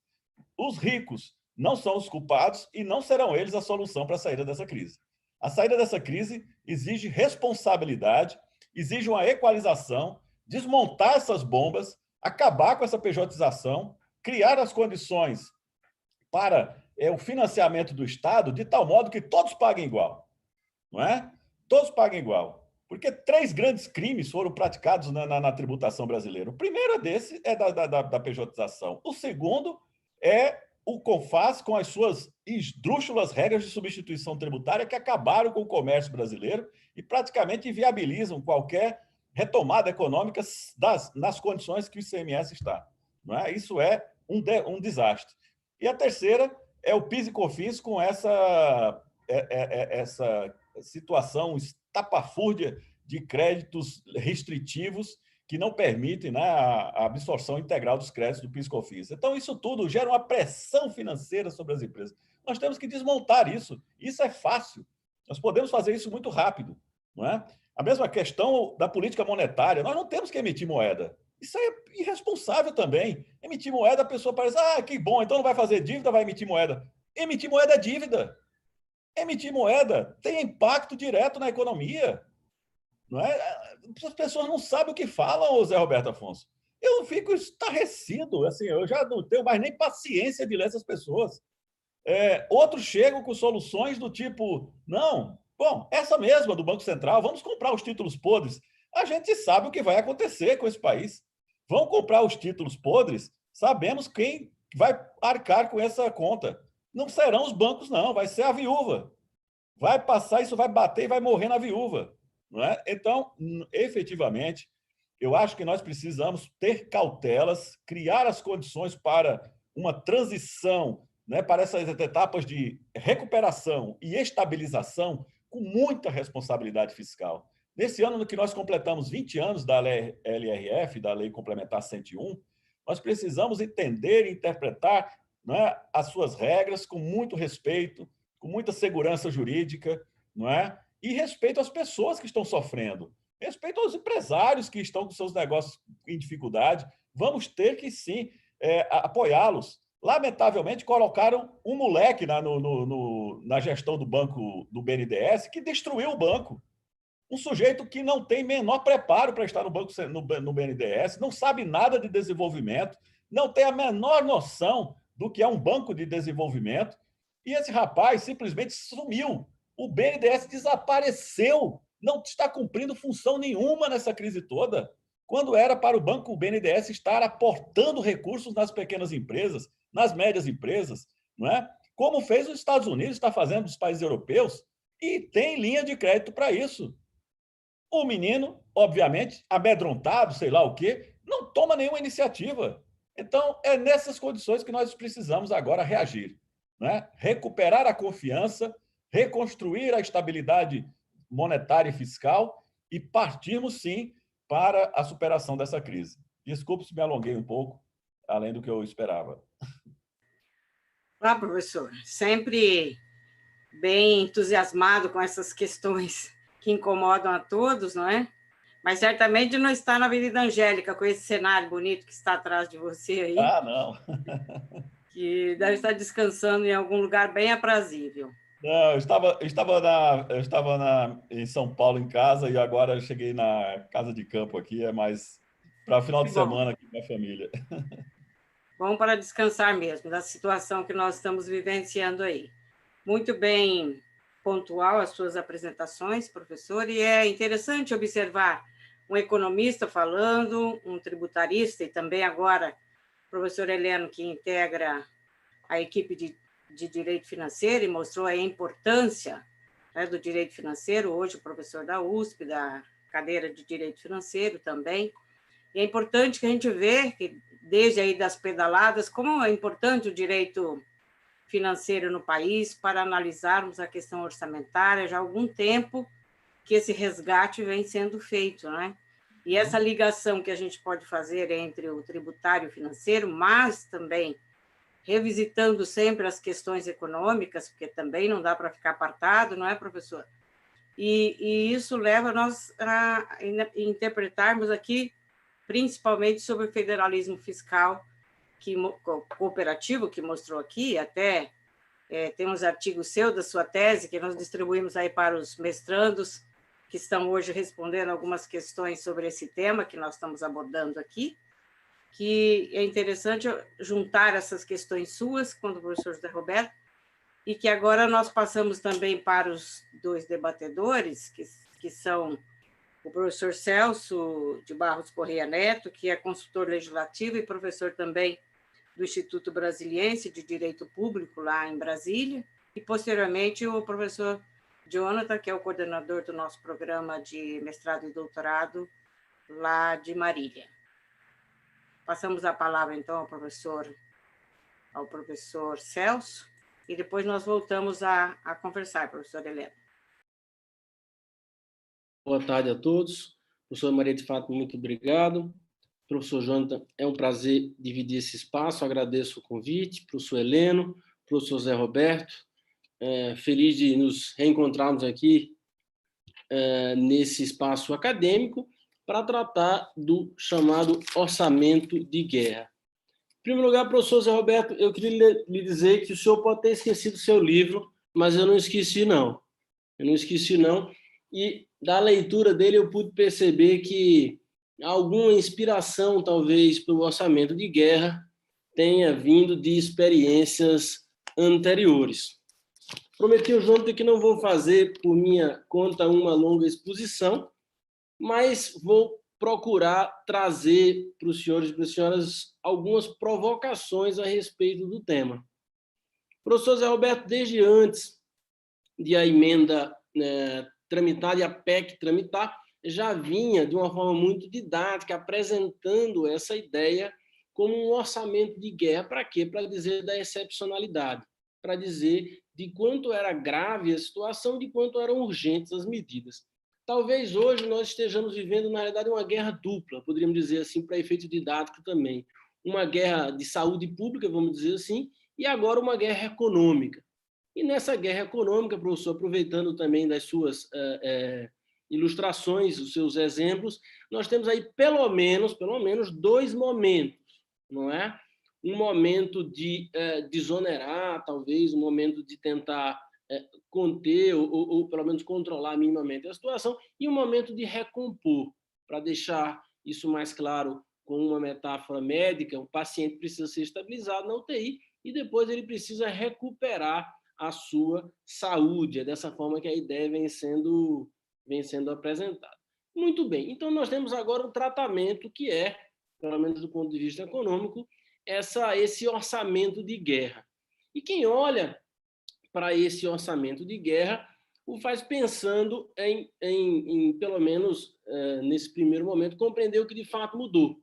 Os ricos não são os culpados e não serão eles a solução para a saída dessa crise. A saída dessa crise exige responsabilidade, exige uma equalização, desmontar essas bombas, acabar com essa pejotização, criar as condições para o financiamento do Estado de tal modo que todos paguem igual. Não é? Todos paguem igual. Porque 3 grandes crimes foram praticados na tributação brasileira. O primeiro desse é da pejotização. O segundo é o CONFAS, com as suas esdrúxulas regras de substituição tributária que acabaram com o comércio brasileiro e praticamente inviabilizam qualquer retomada econômica nas condições que o ICMS está. Não é? Isso é um desastre. E a terceira é o PIS e COFINS, com essa situação estapafúrdia de créditos restritivos que não permitem, né, a absorção integral dos créditos do PIS e COFINS. Então, isso tudo gera uma pressão financeira sobre as empresas. Nós temos que desmontar isso. Isso é fácil. Nós podemos fazer isso muito rápido. Não é? A mesma questão da política monetária. Nós não temos que emitir moeda. Isso é irresponsável também. Emitir moeda, a pessoa parece, que bom, então não vai fazer dívida, vai emitir moeda. Emitir moeda é dívida. Emitir moeda tem impacto direto na economia. Não é? As pessoas não sabem o que falam, Zé Roberto Afonso. Eu fico estarrecido, assim, eu já não tenho mais nem paciência de ler essas pessoas. Outros chegam com soluções do tipo, não, bom, essa mesma do Banco Central, vamos comprar os títulos podres. A gente sabe o que vai acontecer com esse país. Vão comprar os títulos podres, sabemos quem vai arcar com essa conta. Não serão os bancos, não, vai ser a viúva. Vai passar, isso vai bater e vai morrer na viúva. Não é? Então, efetivamente, eu acho que nós precisamos ter cautelas, criar as condições para uma transição, né, para essas etapas de recuperação e estabilização com muita responsabilidade fiscal. Nesse ano no que nós completamos 20 anos da LRF, da Lei Complementar 101, nós precisamos entender e interpretar, né, as suas regras com muito respeito, com muita segurança jurídica, não é? E respeito às pessoas que estão sofrendo, respeito aos empresários que estão com seus negócios em dificuldade. Vamos ter que, sim, apoiá-los. Lamentavelmente, colocaram um moleque na gestão do banco do BNDES que destruiu o banco. Um sujeito que não tem menor preparo para estar no BNDES, não sabe nada de desenvolvimento, não tem a menor noção do que é um banco de desenvolvimento, e esse rapaz simplesmente sumiu. O BNDES desapareceu, não está cumprindo função nenhuma nessa crise toda, quando era para o BNDES estar aportando recursos nas pequenas empresas, nas médias empresas, não é? Como fez os Estados Unidos, está fazendo os países europeus, e tem linha de crédito para isso. O menino, obviamente, amedrontado, sei lá o quê, não toma nenhuma iniciativa. Então, é nessas condições que nós precisamos agora reagir, né? Recuperar a confiança, reconstruir a estabilidade monetária e fiscal e partirmos, sim, para a superação dessa crise. Desculpe se me alonguei um pouco, além do que eu esperava. Olá, professor. Sempre bem entusiasmado com essas questões que incomodam a todos, não é? Mas certamente não está na Avenida Angélica, com esse cenário bonito que está atrás de você aí. Não. Que deve estar descansando em algum lugar bem aprazível. Não, eu estava em São Paulo, em casa, e agora eu cheguei na casa de campo aqui, mais para o final de semana aqui com a família. Bom para descansar mesmo, da situação que nós estamos vivenciando aí. Muito bem pontual as suas apresentações, professor, e é interessante observar um economista falando, um tributarista, e também agora o professor Heleno, que integra a equipe de Direito Financeiro e mostrou a importância, né, do direito financeiro, hoje o professor da USP, da cadeira de Direito Financeiro também. E é importante que a gente vê que, desde aí das pedaladas, como é importante o direito financeiro no país para analisarmos a questão orçamentária. Já há algum tempo que esse resgate vem sendo feito, né? E essa ligação que a gente pode fazer entre o tributário e o financeiro, mas também revisitando sempre as questões econômicas, porque também não dá para ficar apartado, não é, professor? E isso leva nós a interpretarmos aqui, principalmente sobre o federalismo fiscal cooperativo, que mostrou aqui, até tem uns artigos seus da sua tese, que nós distribuímos aí para os mestrandos, que estão hoje respondendo algumas questões sobre esse tema que nós estamos abordando aqui, que é interessante juntar essas questões suas com o professor José Roberto, e que agora nós passamos também para os dois debatedores, que são o professor Celso de Barros Correia Neto, que é consultor legislativo e professor também do Instituto Brasiliense de Direito Público, lá em Brasília, e, posteriormente, o professor Jonathan, que é o coordenador do nosso programa de mestrado e doutorado lá de Marília. Passamos a palavra, então, ao professor Celso, e depois nós voltamos a conversar, professora Helena. Boa tarde a todos. Professora Maria de Fátima, muito obrigado. Professor Jonathan, é um prazer dividir esse espaço, agradeço o convite. Professor Heleno, professor Zé Roberto, feliz de nos reencontrarmos aqui nesse espaço acadêmico para tratar do chamado orçamento de guerra. Em primeiro lugar, professor Zé Roberto, eu queria lhe dizer que o senhor pode ter esquecido o seu livro, mas eu não esqueci, não. E da leitura dele eu pude perceber que alguma inspiração, talvez, para o orçamento de guerra tenha vindo de experiências anteriores. Prometi ao Jonathan que não vou fazer, por minha conta, uma longa exposição, mas vou procurar trazer para os senhores e para as senhoras algumas provocações a respeito do tema. Professor Zé Roberto, desde antes de a emenda tramitada e a PEC tramitar, já vinha de uma forma muito didática, apresentando essa ideia como um orçamento de guerra. Para quê? Para dizer da excepcionalidade, para dizer de quanto era grave a situação, de quanto eram urgentes as medidas. Talvez hoje nós estejamos vivendo, na realidade, uma guerra dupla, poderíamos dizer assim, para efeito didático também. Uma guerra de saúde pública, vamos dizer assim, e agora uma guerra econômica. E nessa guerra econômica, professor, aproveitando também das suas ilustrações, os seus exemplos, nós temos aí pelo menos dois momentos, não é? Um momento de desonerar, talvez, um momento de tentar conter ou pelo menos controlar minimamente a situação, e um momento de recompor. Para deixar isso mais claro com uma metáfora médica, o paciente precisa ser estabilizado na UTI e depois ele precisa recuperar a sua saúde. É dessa forma que a ideia vem sendo apresentada. Muito bem, então nós temos agora um tratamento que é, pelo menos do ponto de vista econômico, esse orçamento de guerra. E quem olha para esse orçamento de guerra o faz pensando em pelo menos nesse primeiro momento, compreender o que de fato mudou.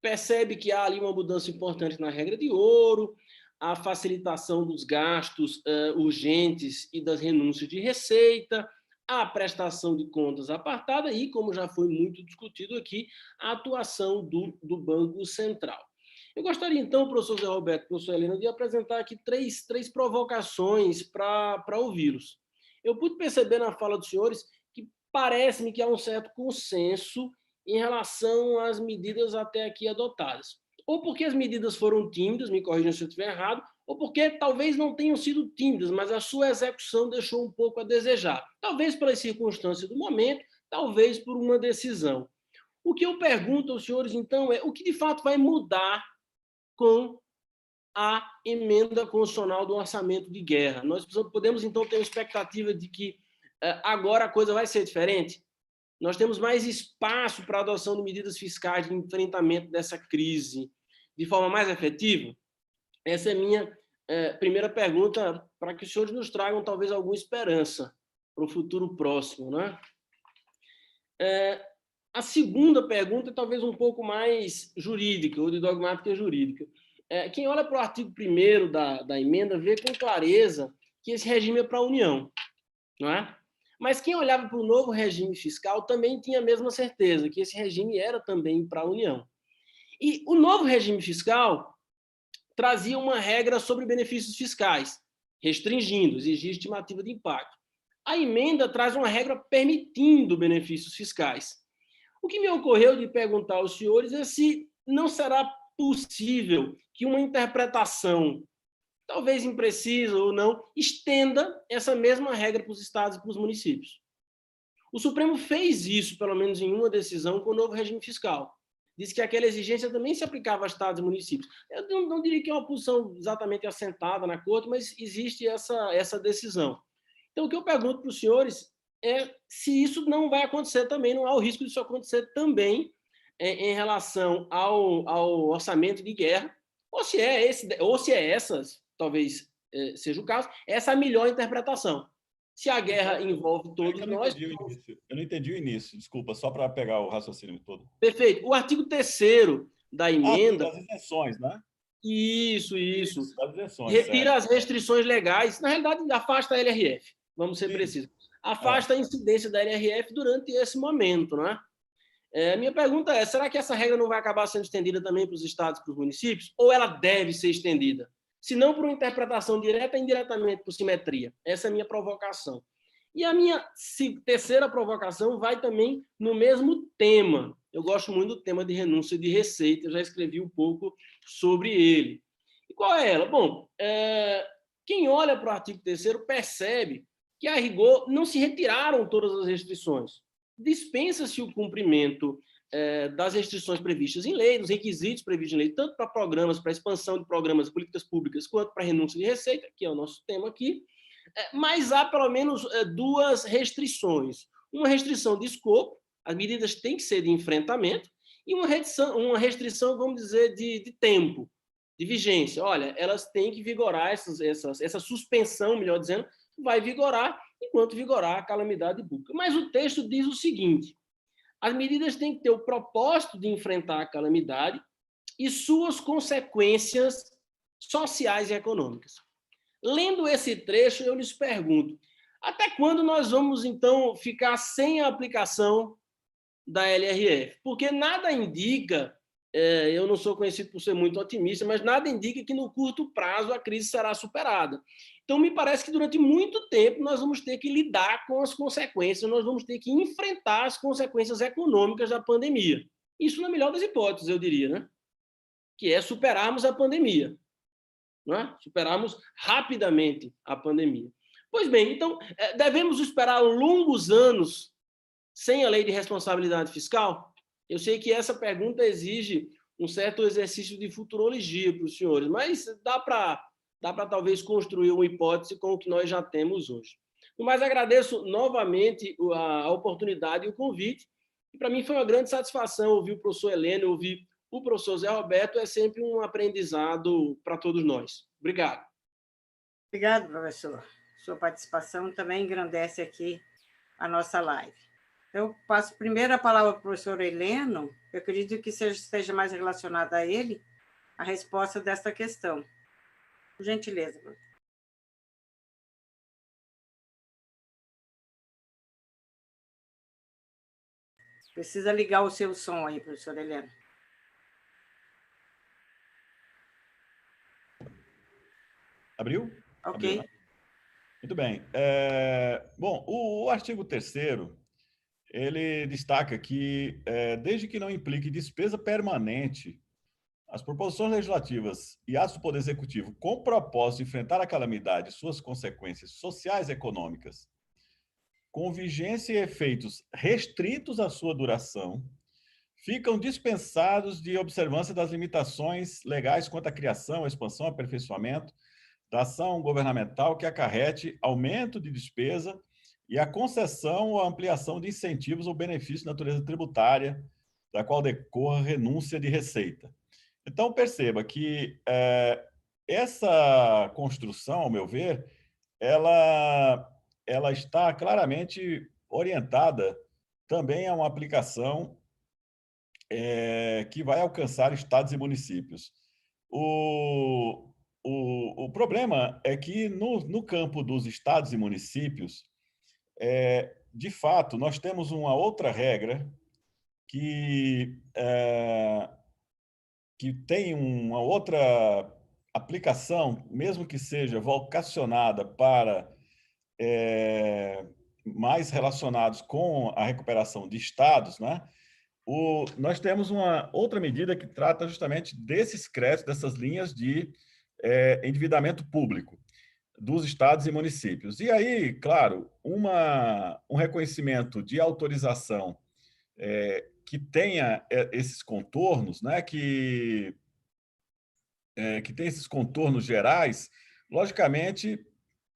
Percebe que há ali uma mudança importante na regra de ouro, a facilitação dos gastos urgentes e das renúncias de receita, a prestação de contas apartada e, como já foi muito discutido aqui, a atuação do Banco Central. Eu gostaria, então, professor Zé Roberto, professor Helena, de apresentar aqui três provocações para ouvi-los. Eu pude perceber na fala dos senhores que parece-me que há um certo consenso em relação às medidas até aqui adotadas. Ou porque as medidas foram tímidas, me corrijam se eu estiver errado, ou porque talvez não tenham sido tímidas, mas a sua execução deixou um pouco a desejar. Talvez pelas circunstâncias do momento, talvez por uma decisão. O que eu pergunto aos senhores, então, é o que de fato vai mudar com a emenda constitucional do orçamento de guerra. Nós podemos, então, ter uma expectativa de que agora a coisa vai ser diferente? Nós temos mais espaço para a adoção de medidas fiscais de enfrentamento dessa crise de forma mais efetiva? Essa é a minha primeira pergunta, para que os senhores nos tragam talvez alguma esperança para o futuro próximo, né? A segunda pergunta é talvez um pouco mais jurídica, ou de dogmática jurídica. Quem olha para o artigo 1º da emenda vê com clareza que esse regime é para a União, não é? Mas quem olhava para o novo regime fiscal também tinha a mesma certeza, que esse regime era também para a União. E o novo regime fiscal trazia uma regra sobre benefícios fiscais, restringindo, exigia estimativa de impacto. A emenda traz uma regra permitindo benefícios fiscais. O que me ocorreu de perguntar aos senhores é se não será possível que uma interpretação, talvez imprecisa ou não, estenda essa mesma regra para os estados e para os municípios. O Supremo fez isso, pelo menos em uma decisão, com o novo regime fiscal. Disse que aquela exigência também se aplicava a estados e municípios. Eu não diria que é uma posição exatamente assentada na Corte, mas existe essa decisão. Então, o que eu pergunto para os senhores é se isso não vai acontecer também, não há o risco disso acontecer também em relação ao orçamento de guerra, ou se é essas, talvez seja o caso, essa é a melhor interpretação. Se a guerra envolve todos nós... Eu não entendi o início, desculpa, só para pegar o raciocínio todo. Perfeito. O artigo 3º da emenda... das isenções, né? Isso. Das isenções, retira certo. as restrições legais. Na realidade, afasta a LRF, vamos ser precisos. Afasta a incidência da LRF durante esse momento, não é? Minha pergunta é, será que essa regra não vai acabar sendo estendida também para os estados e para os municípios? Ou ela deve ser estendida? Se não por uma interpretação direta, indiretamente por simetria. Essa é a minha provocação. E a minha terceira provocação vai também no mesmo tema. Eu gosto muito do tema de renúncia de receita, eu já escrevi um pouco sobre ele. E qual é ela? Bom, quem olha para o artigo 3º percebe que, a rigor, não se retiraram todas as restrições. Dispensa-se o cumprimento das restrições previstas em lei, dos requisitos previstos em lei, tanto para programas, para expansão de programas de políticas públicas, quanto para renúncia de receita, que é o nosso tema aqui, mas há pelo menos duas restrições. Uma restrição de escopo, as medidas têm que ser de enfrentamento, e uma restrição, vamos dizer, de tempo, de vigência. Olha, elas têm que vigorar, essa suspensão, melhor dizendo, vai vigorar enquanto vigorar a calamidade pública. Mas o texto diz o seguinte: as medidas têm que ter o propósito de enfrentar a calamidade e suas consequências sociais e econômicas. Lendo esse trecho, eu lhes pergunto, até quando nós vamos, então, ficar sem a aplicação da LRF? Porque nada indica, eu não sou conhecido por ser muito otimista, mas nada indica que no curto prazo a crise será superada. Então, me parece que durante muito tempo nós vamos ter que lidar com as consequências, nós vamos ter que enfrentar as consequências econômicas da pandemia. Isso na melhor das hipóteses, eu diria, né? Que é superarmos a pandemia. Não é? Superarmos rapidamente a pandemia. Pois bem, então, devemos esperar longos anos sem a lei de responsabilidade fiscal? Eu sei que essa pergunta exige um certo exercício de futurologia para os senhores, mas dá para talvez construir uma hipótese com o que nós já temos hoje. Mas agradeço novamente a oportunidade e o convite, e para mim foi uma grande satisfação ouvir o professor Heleno, ouvir o professor Zé Roberto, é sempre um aprendizado para todos nós. Obrigado. Obrigado, professor. Sua participação também engrandece aqui a nossa live. Eu passo primeiro a palavra para o professor Heleno, eu acredito que esteja mais relacionada a ele, a resposta desta questão. Por gentileza, professor. Precisa ligar o seu som aí, professor Heleno. Abriu? Ok. Abriu, né? Muito bem. Bom, o artigo 3º, ele destaca que, desde que não implique despesa permanente, as proposições legislativas e atos do Poder Executivo com o propósito de enfrentar a calamidade e suas consequências sociais e econômicas, com vigência e efeitos restritos à sua duração, ficam dispensados de observância das limitações legais quanto à criação, expansão, aperfeiçoamento da ação governamental que acarrete aumento de despesa e a concessão ou ampliação de incentivos ou benefícios de natureza tributária, da qual decorra renúncia de receita. Então, perceba que essa construção, ao meu ver, ela está claramente orientada também a uma aplicação que vai alcançar estados e municípios. O problema é que, no campo dos estados e municípios, de fato, nós temos uma outra regra que tem uma outra aplicação, mesmo que seja vocacionada para mais relacionados com a recuperação de estados, né? Nós temos uma outra medida que trata justamente desses créditos, dessas linhas de endividamento público dos estados e municípios. E aí, claro, um reconhecimento de autorização que tenha esses contornos, né, que tem esses contornos gerais, logicamente,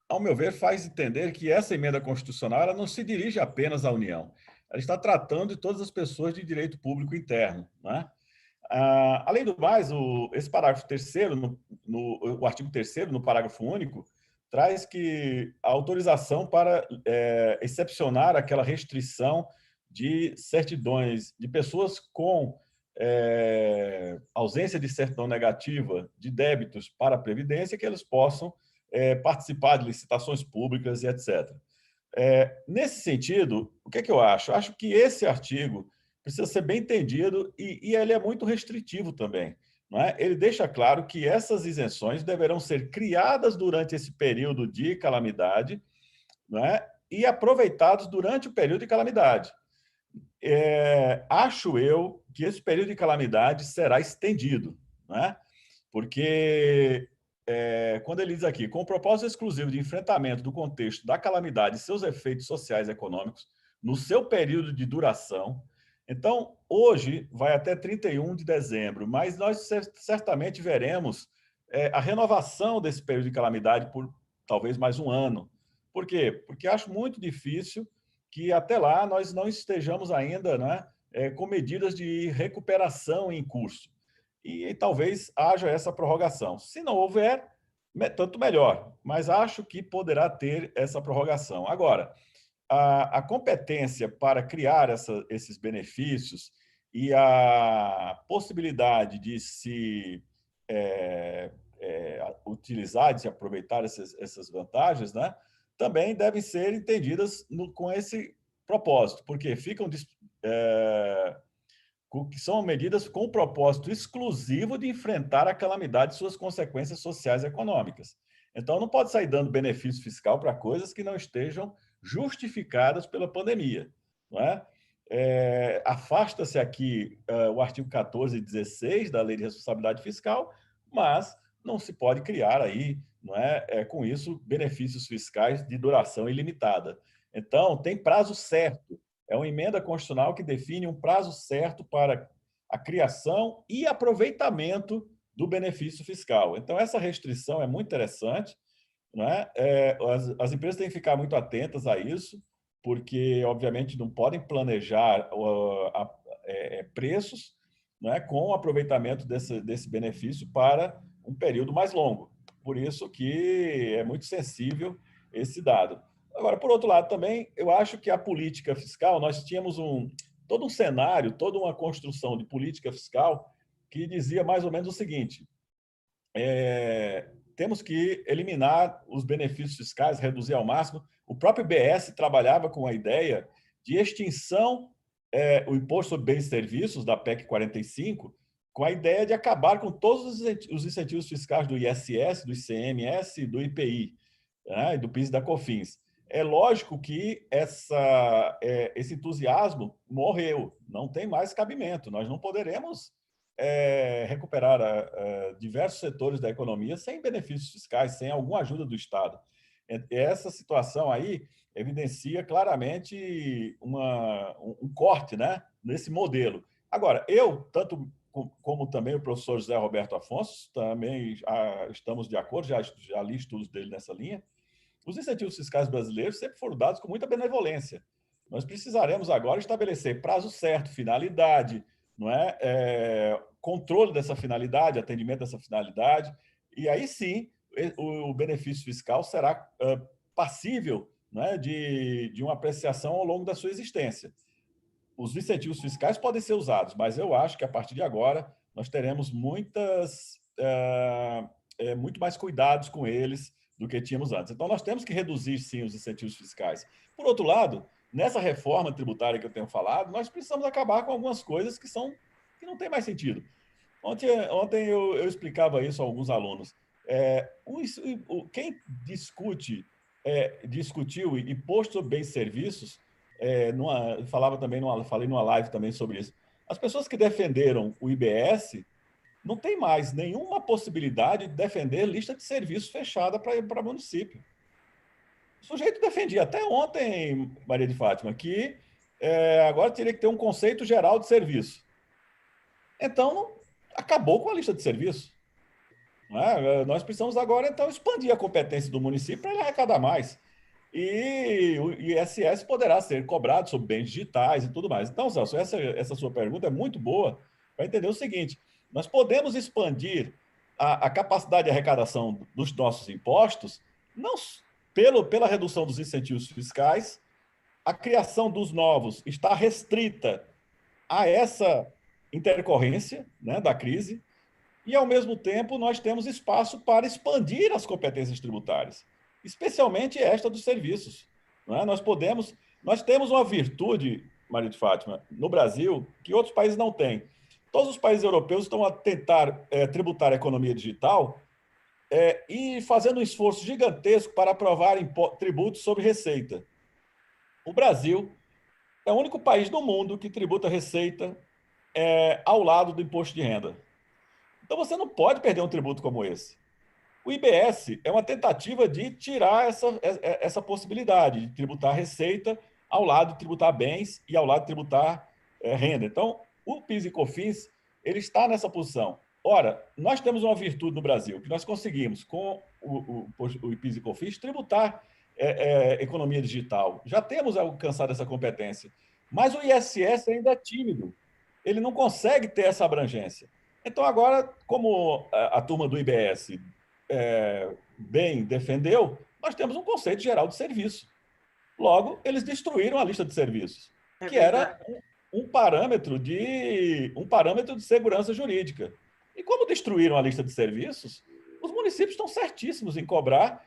ao meu ver, faz entender que essa emenda constitucional ela não se dirige apenas à União. Ela está tratando de todas as pessoas de direito público interno, né? Além do mais, esse parágrafo 3º, o artigo 3º, no parágrafo único, traz que a autorização para excepcionar aquela restrição de certidões de pessoas com ausência de certidão negativa de débitos para a Previdência, que eles possam participar de licitações públicas e etc. Nesse sentido, o que é que eu acho? Acho que esse artigo precisa ser bem entendido e ele é muito restritivo também. Não é? Ele deixa claro que essas isenções deverão ser criadas durante esse período de calamidade, não é? E aproveitados durante o período de calamidade. Acho eu que esse período de calamidade será estendido, não é? Porque quando ele diz aqui, com o propósito exclusivo de enfrentamento do contexto da calamidade e seus efeitos sociais e econômicos, no seu período de duração, então, hoje vai até 31 de dezembro, mas nós certamente veremos a renovação desse período de calamidade por talvez mais um ano. Por quê? Porque acho muito difícil que até lá nós não estejamos ainda, né, com medidas de recuperação em curso. E talvez haja essa prorrogação. Se não houver, tanto melhor, mas acho que poderá ter essa prorrogação. Agora, a competência para criar esses benefícios e a possibilidade de se utilizar, de se aproveitar essas vantagens, né, também devem ser entendidas com esse propósito, porque que são medidas com o propósito exclusivo de enfrentar a calamidade e suas consequências sociais e econômicas. Então, não pode sair dando benefício fiscal para coisas que não estejam justificadas pela pandemia. Não é? Afasta-se aqui o artigo 14 e 16 da Lei de Responsabilidade Fiscal, mas não se pode criar aí, não é, com isso, benefícios fiscais de duração ilimitada. Então, tem prazo certo. É uma emenda constitucional que define um prazo certo para a criação e aproveitamento do benefício fiscal. Então, essa restrição é muito interessante, não é? As empresas têm que ficar muito atentas a isso, porque, obviamente, não podem planejar preços, não é, com o aproveitamento desse benefício para um período mais longo. Por isso que é muito sensível esse dado. Agora, por outro lado, também, eu acho que a política fiscal, nós tínhamos todo um cenário, toda uma construção de política fiscal que dizia mais ou menos o seguinte: temos que eliminar os benefícios fiscais, reduzir ao máximo. O próprio BS trabalhava com a ideia de extinção o Imposto sobre Bens e Serviços, da PEC 45, com a ideia de acabar com todos os incentivos fiscais do ISS, do ICMS, do IPI, né, e do PIS e da COFINS. É lógico que esse entusiasmo morreu, não tem mais cabimento. Nós não poderemos recuperar diversos setores da economia sem benefícios fiscais, sem alguma ajuda do Estado. Essa situação aí evidencia claramente um corte, né, nesse modelo. Agora, eu, tanto como também o professor José Roberto Afonso, também estamos de acordo, já li estudos dele nessa linha. Os incentivos fiscais brasileiros sempre foram dados com muita benevolência. Nós precisaremos agora estabelecer prazo certo, finalidade, não é? Controle dessa finalidade, atendimento dessa finalidade, e aí sim o benefício fiscal será passível, né, de uma apreciação ao longo da sua existência. Os incentivos fiscais podem ser usados, mas eu acho que a partir de agora nós teremos muito mais cuidados com eles do que tínhamos antes. Então, nós temos que reduzir, sim, os incentivos fiscais. Por outro lado, nessa reforma tributária que eu tenho falado, nós precisamos acabar com algumas coisas que não têm mais sentido. Ontem eu explicava isso a alguns alunos. Quem discutiu imposto sobre bens e serviços, falei numa live também sobre isso. As pessoas que defenderam o IBS não tem mais nenhuma possibilidade de defender lista de serviços fechada para município. O sujeito defendia até ontem, Maria de Fátima, que agora teria que ter um conceito geral de serviço. Então, acabou com a lista de serviços. Nós precisamos agora, então, expandir a competência do município para ele arrecadar mais. E o ISS poderá ser cobrado sobre bens digitais e tudo mais. Então, Celso, essa sua pergunta é muito boa para entender o seguinte: nós podemos expandir a capacidade de arrecadação dos nossos impostos, não pela redução dos incentivos fiscais. A criação dos novos está restrita a essa intercorrência, né, da crise, e, ao mesmo tempo, nós temos espaço para expandir as competências tributárias, especialmente esta dos serviços. Não é? Nós temos uma virtude, Maria de Fátima, no Brasil, que outros países não têm. Todos os países europeus estão a tentar tributar a economia digital e fazendo um esforço gigantesco para aprovar tributos sobre receita. O Brasil é o único país do mundo que tributa receita ao lado do imposto de renda. Então, você não pode perder um tributo como esse. O IBS é uma tentativa de tirar essa possibilidade de tributar receita ao lado de tributar bens e ao lado de tributar renda. Então, o PIS e COFINS ele está nessa posição. Ora, nós temos uma virtude no Brasil, que nós conseguimos, com o PIS e COFINS, tributar economia digital. Já temos alcançado essa competência. Mas o ISS ainda é tímido. Ele não consegue ter essa abrangência. Então, agora, como a turma do IBS bem defendeu, nós temos um conceito geral de serviço. Logo, eles destruíram a lista de serviços, que era um parâmetro de segurança jurídica. E como destruíram a lista de serviços, os municípios estão certíssimos em cobrar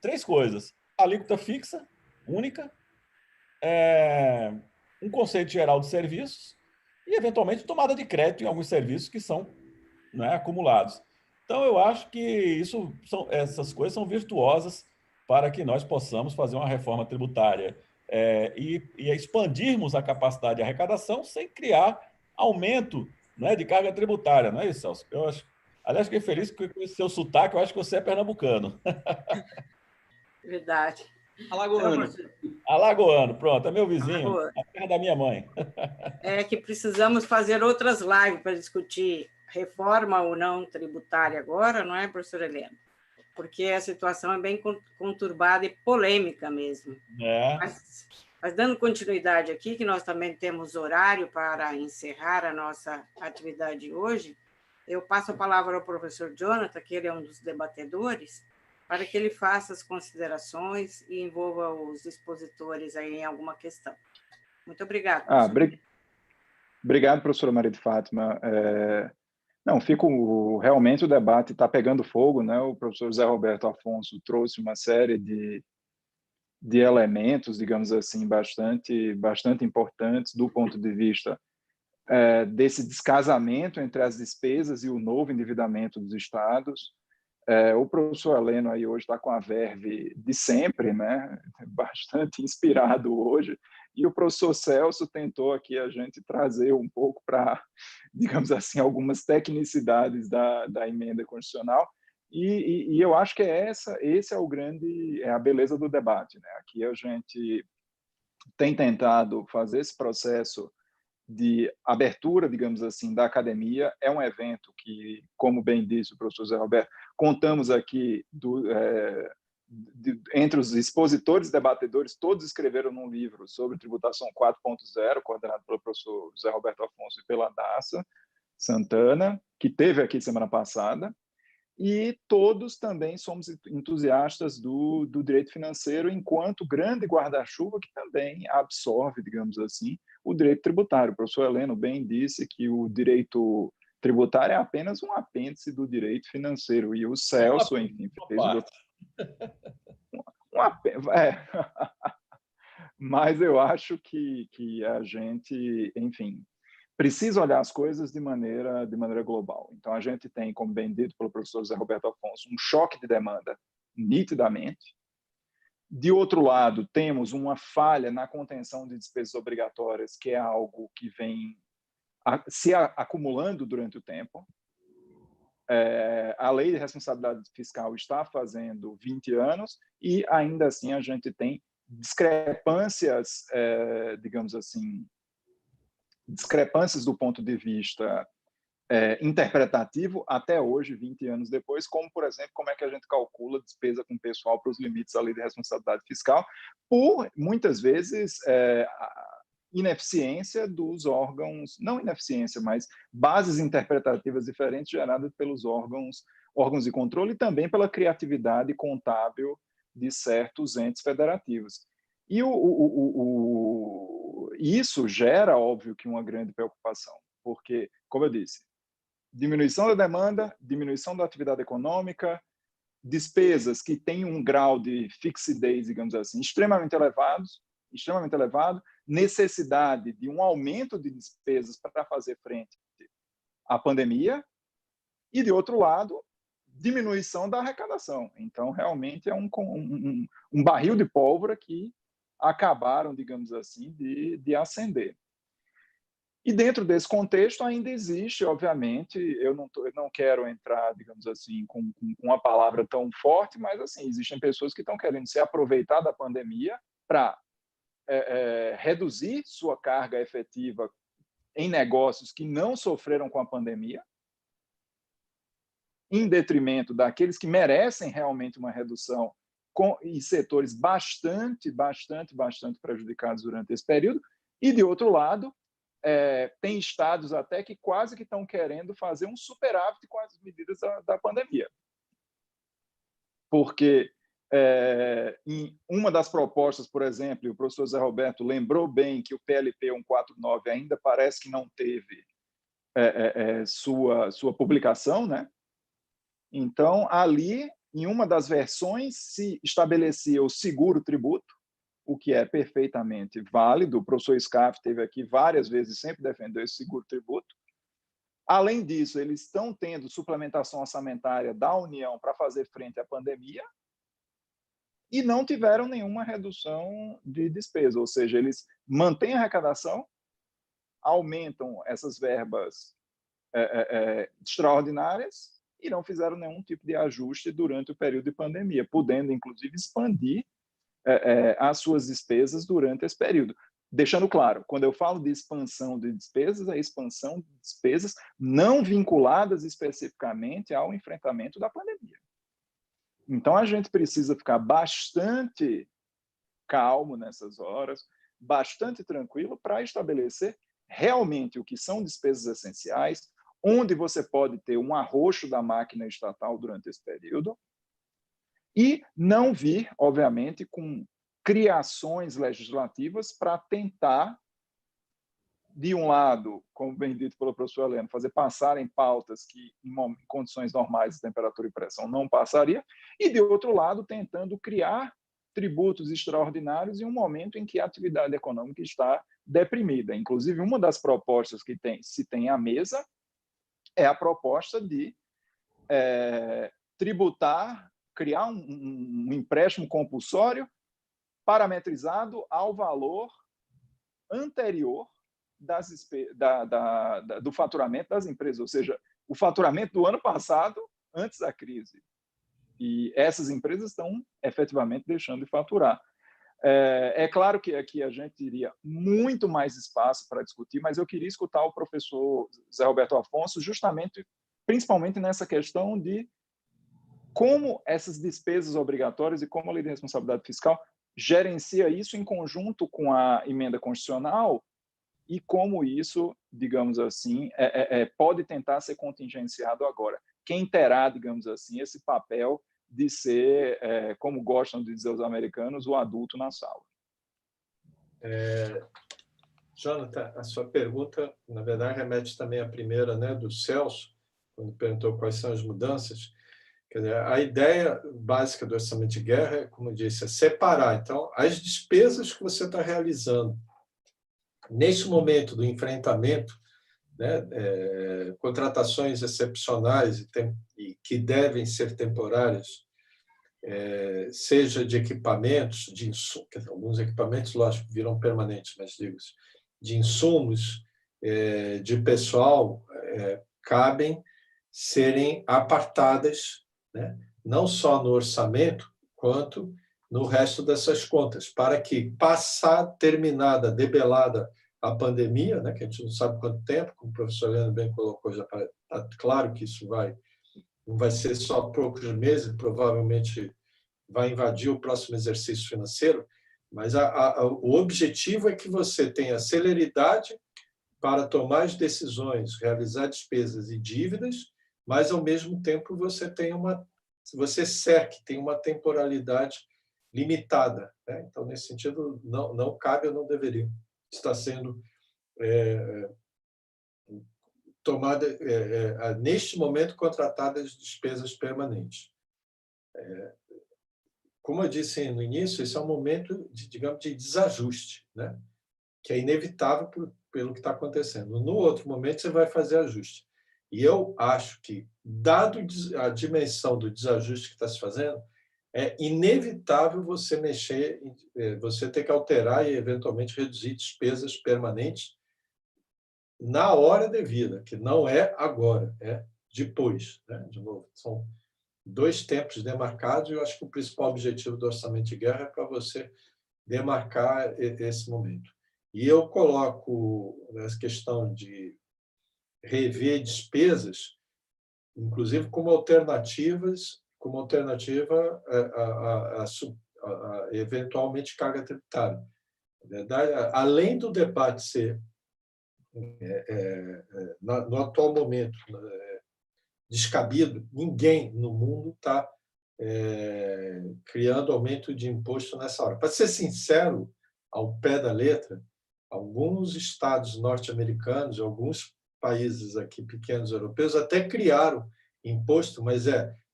três coisas: alíquota fixa, única, um conceito geral de serviços e, eventualmente, tomada de crédito em alguns serviços que são, né, acumulados. Então, eu acho que essas coisas são virtuosas para que nós possamos fazer uma reforma tributária e expandirmos a capacidade de arrecadação sem criar aumento, né, de carga tributária. Não é isso, Celso? Aliás, fiquei feliz com esse seu sotaque, eu acho que você é pernambucano. Verdade. Alagoano. Alagoano, pronto, é meu vizinho, a terra da minha mãe. É que precisamos fazer outras lives para discutir reforma ou não tributária agora, não é, professora Helena? Porque a situação é bem conturbada e polêmica mesmo. Mas dando continuidade aqui, que nós também temos horário para encerrar a nossa atividade hoje, eu passo a palavra ao professor Jonathan, que ele é um dos debatedores, para que ele faça as considerações e envolva os expositores aí em alguma questão. Muito obrigado. Obrigado, professora Maria de Fátima. Realmente o debate está pegando fogo, né? O professor José Roberto Afonso trouxe uma série de elementos, digamos assim, bastante importantes do ponto de vista desse descasamento entre as despesas e o novo endividamento dos estados. O professor Heleno aí hoje está com a verve de sempre, né? Bastante inspirado hoje, e o professor Celso tentou aqui a gente trazer um pouco para, digamos assim, algumas tecnicidades da emenda constitucional, e eu acho que esse é a beleza do debate, né? Aqui a gente tem tentado fazer esse processo de abertura, digamos assim, da academia. É um evento que, como bem disse o professor Zé Roberto, contamos aqui entre os expositores e debatedores, todos escreveram num livro sobre tributação 4.0, coordenado pelo professor José Roberto Afonso e pela Daça Santana. que teve aqui semana passada, e todos também somos entusiastas do direito financeiro enquanto grande guarda-chuva que também absorve, digamos assim, o direito tributário. O professor Heleno bem disse que o direito tributário é apenas um apêndice do direito financeiro, e o Celso, enfim, fez mas eu acho que a gente, enfim, precisa olhar as coisas de maneira global. Então, a gente tem, como bem dito pelo professor José Roberto Afonso, um choque de demanda, nitidamente. De outro lado, temos uma falha na contenção de despesas obrigatórias, que é algo que vem se acumulando durante o tempo. A lei de responsabilidade fiscal está fazendo 20 anos e, ainda assim, a gente tem discrepâncias, digamos assim, discrepâncias do ponto de vista interpretativo até hoje, 20 anos depois, como, por exemplo, como é que a gente calcula despesa com pessoal para os limites da lei de responsabilidade fiscal, por, muitas vezes, ineficiência dos órgãos, não ineficiência, mas bases interpretativas diferentes geradas pelos órgãos de controle e também pela criatividade contábil de certos entes federativos. E isso gera, óbvio, que uma grande preocupação, porque, como eu disse, diminuição da demanda, diminuição da atividade econômica, despesas que têm um grau de fixidez, digamos assim, extremamente elevado, necessidade de um aumento de despesas para fazer frente à pandemia e, de outro lado, diminuição da arrecadação. Então, realmente, é um barril de pólvora que acabaram, digamos assim, de acender. E dentro desse contexto ainda existe, obviamente, eu não quero entrar, digamos assim, com uma palavra tão forte, mas assim, existem pessoas que estão querendo se aproveitar da pandemia para reduzir sua carga efetiva em negócios que não sofreram com a pandemia, em detrimento daqueles que merecem realmente uma redução em setores bastante prejudicados durante esse período, e, de outro lado, tem estados até que quase que estão querendo fazer um superávit com as medidas da pandemia. Porque em uma das propostas, por exemplo, o professor Zé Roberto lembrou bem que o PLP 149 ainda parece que não teve sua publicação, né? Então, ali, em uma das versões, se estabelecia o seguro tributo, o que é perfeitamente válido. O professor Scaff esteve aqui várias vezes, sempre defendeu esse seguro tributo. Além disso, eles estão tendo suplementação orçamentária da União para fazer frente à pandemia e não tiveram nenhuma redução de despesa, ou seja, eles mantêm a arrecadação, aumentam essas verbas extraordinárias e não fizeram nenhum tipo de ajuste durante o período de pandemia, podendo, inclusive, expandir as suas despesas durante esse período. Deixando claro, quando eu falo de expansão de despesas, é expansão de despesas não vinculadas especificamente ao enfrentamento da pandemia. Então, a gente precisa ficar bastante calmo nessas horas, bastante tranquilo para estabelecer realmente o que são despesas essenciais, onde você pode ter um arroxo da máquina estatal durante esse período, e não vir, obviamente, com criações legislativas para tentar, de um lado, como bem dito pelo professor Heleno, fazer passar em pautas que, em condições normais de temperatura e pressão, não passaria, e, de outro lado, tentando criar tributos extraordinários em um momento em que a atividade econômica está deprimida. Inclusive, uma das propostas que se tem à mesa é a proposta de tributar, criar um empréstimo compulsório parametrizado ao valor anterior do faturamento das empresas, ou seja, o faturamento do ano passado, antes da crise. E essas empresas estão efetivamente deixando de faturar. É claro que aqui a gente teria muito mais espaço para discutir, mas eu queria escutar o professor Zé Roberto Afonso principalmente nessa questão de como essas despesas obrigatórias e como a lei de responsabilidade fiscal gerencia isso em conjunto com a emenda constitucional e como isso, digamos assim, pode tentar ser contingenciado agora. Quem terá, digamos assim, esse papel de ser, como gostam de dizer os americanos, o adulto na sala? Jonathan, a sua pergunta, na verdade, remete também à primeira, né, do Celso, quando perguntou quais são as mudanças. Quer dizer, a ideia básica do orçamento de guerra é, como eu disse, é separar. Então, as despesas que você está realizando neste momento do enfrentamento, né, contratações excepcionais e que devem ser temporárias, seja de equipamentos, alguns equipamentos, lógico, viram permanentes, mas digo, de insumos, de pessoal, cabem serem apartadas, né, não só no orçamento, quanto no resto dessas contas, para que, terminada, debelada a pandemia, né, que a gente não sabe quanto tempo, como o professor Leandro bem colocou, já está claro que isso não vai ser só poucos meses, provavelmente vai invadir o próximo exercício financeiro, mas o objetivo é que você tenha celeridade para tomar as decisões, realizar despesas e dívidas, mas, ao mesmo tempo, você cerque, tem uma temporalidade limitada, né? Então, nesse sentido, não cabe ou não deveria estar sendo tomada, neste momento, contratadas despesas permanentes. Como eu disse no início, esse é um momento, digamos, de desajuste, né? Que é inevitável pelo que está acontecendo. No outro momento, você vai fazer ajuste. E eu acho que, dado a dimensão do desajuste que está se fazendo, é inevitável você você ter que alterar e, eventualmente, reduzir despesas permanentes na hora devida, que não é agora, é depois, né? De novo, são 2 tempos demarcados, e eu acho que o principal objetivo do orçamento de guerra é para você demarcar esse momento. E eu coloco essa questão de rever despesas, inclusive como alternativa a eventualmente carga tributária. Na verdade, além do debate ser, no atual momento, descabido, ninguém no mundo está criando aumento de imposto nessa hora. Para ser sincero, ao pé da letra, alguns estados norte-americanos, alguns países aqui pequenos europeus até criaram imposto, mas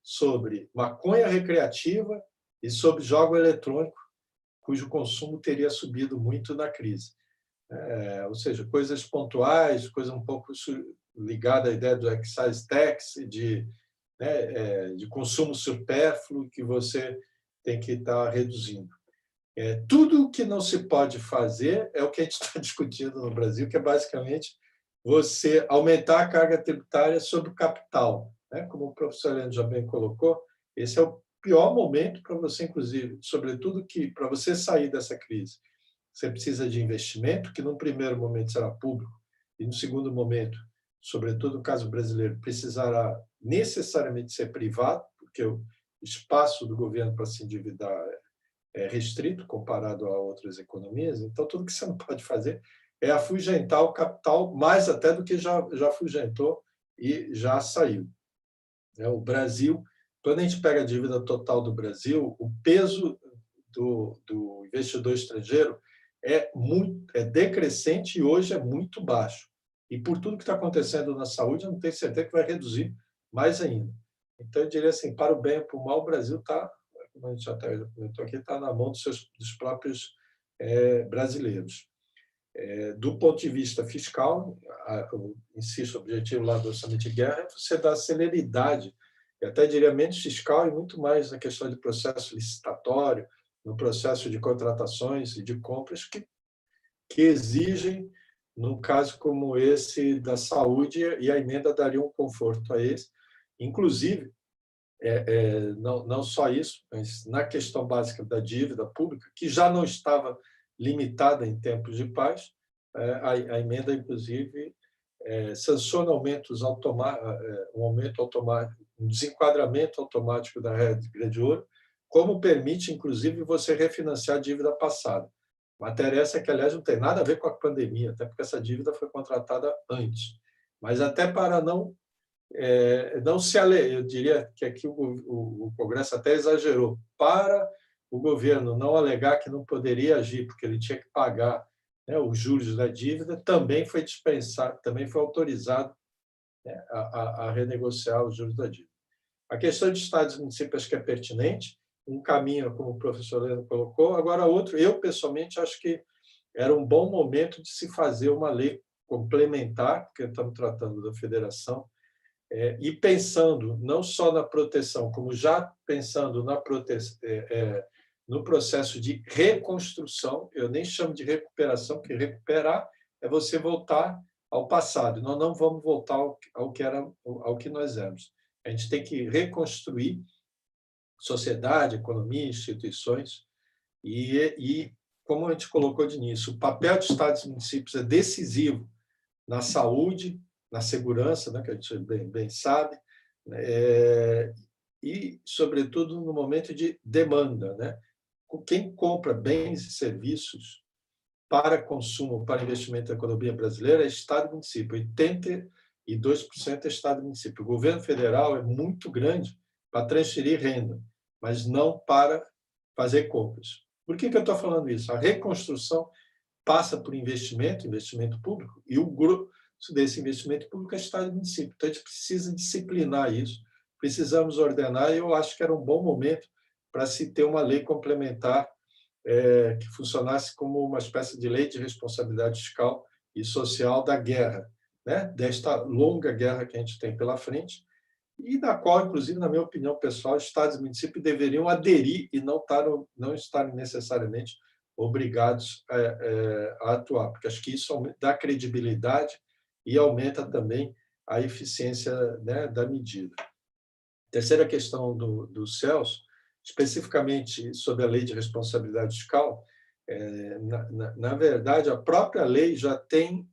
sobre maconha recreativa e sobre jogo eletrônico, cujo consumo teria subido muito na crise. Ou seja, coisas pontuais, coisa um pouco ligada à ideia do excise tax, de consumo supérfluo que você tem que estar reduzindo. Tudo o que não se pode fazer é o que a gente está discutindo no Brasil, que é basicamente você aumentar a carga tributária sobre o capital, né? Como o professor Leandro já bem colocou, esse é o pior momento para você, inclusive, sobretudo que para você sair dessa crise, você precisa de investimento, que num primeiro momento será público, e no segundo momento, sobretudo no caso brasileiro, precisará necessariamente ser privado, porque o espaço do governo para se endividar é restrito comparado a outras economias. Então, tudo que você não pode fazer é afugentar o capital, mais até do que já afugentou e já saiu. O Brasil, quando a gente pega a dívida total do Brasil, o peso do investidor estrangeiro é decrescente e hoje é muito baixo. E por tudo que está acontecendo na saúde, eu não tenho certeza que vai reduzir mais ainda. Então, eu diria assim, para o bem ou para o mal, o Brasil está, como a gente já comentou aqui, está na mão dos próprios brasileiros. Do ponto de vista fiscal, insisto, o objetivo lá do orçamento de guerra é você dar celeridade, eu até diria menos fiscal e muito mais na questão de processo licitatório, no processo de contratações e de compras que exigem, num caso como esse da saúde, e a emenda daria um conforto a esse. Inclusive, não só isso, mas na questão básica da dívida pública, que já não estava limitada em tempos de paz, a emenda, inclusive, sanciona um aumento automático, um desenquadramento automático da regra de ouro, como permite, inclusive, você refinanciar a dívida passada. Matéria essa que, aliás, não tem nada a ver com a pandemia, até porque essa dívida foi contratada antes. Mas até para não se eu diria que aqui o Congresso até exagerou, para o governo não alegar que não poderia agir, porque ele tinha que pagar, né, os juros da dívida, também foi dispensado, também foi autorizado, né, a renegociar os juros da dívida. A questão de estados e municípios acho que é pertinente, um caminho, como o professor Leandro colocou, agora outro, eu pessoalmente acho que era um bom momento de se fazer uma lei complementar, porque estamos tratando da federação, e pensando não só na proteção, como já pensando no processo de reconstrução, eu nem chamo de recuperação, porque recuperar é você voltar ao passado. Nós não vamos voltar ao que nós éramos. A gente tem que reconstruir sociedade, economia, instituições, e como a gente colocou de início, o papel de estados e municípios é decisivo na saúde, na segurança, né, que a gente bem sabe, e, sobretudo, no momento de demanda, né? Quem compra bens e serviços para consumo, para investimento na economia brasileira é Estado e município. 82% é Estado e município. O governo federal é muito grande para transferir renda, mas não para fazer compras. Por que eu estou falando isso? A reconstrução passa por investimento público, e o grosso desse investimento público é Estado e município. Então, a gente precisa disciplinar isso, precisamos ordenar, e eu acho que era um bom momento para se ter uma lei complementar que funcionasse como uma espécie de lei de responsabilidade fiscal e social da guerra, né? Desta longa guerra que a gente tem pela frente, e da qual, inclusive, na minha opinião pessoal, estados e municípios deveriam aderir e não estarem necessariamente obrigados a atuar, porque acho que isso dá credibilidade e aumenta também a eficiência, né, da medida. Terceira questão do Celso, especificamente sobre a lei de responsabilidade fiscal, na verdade, a própria lei já tem...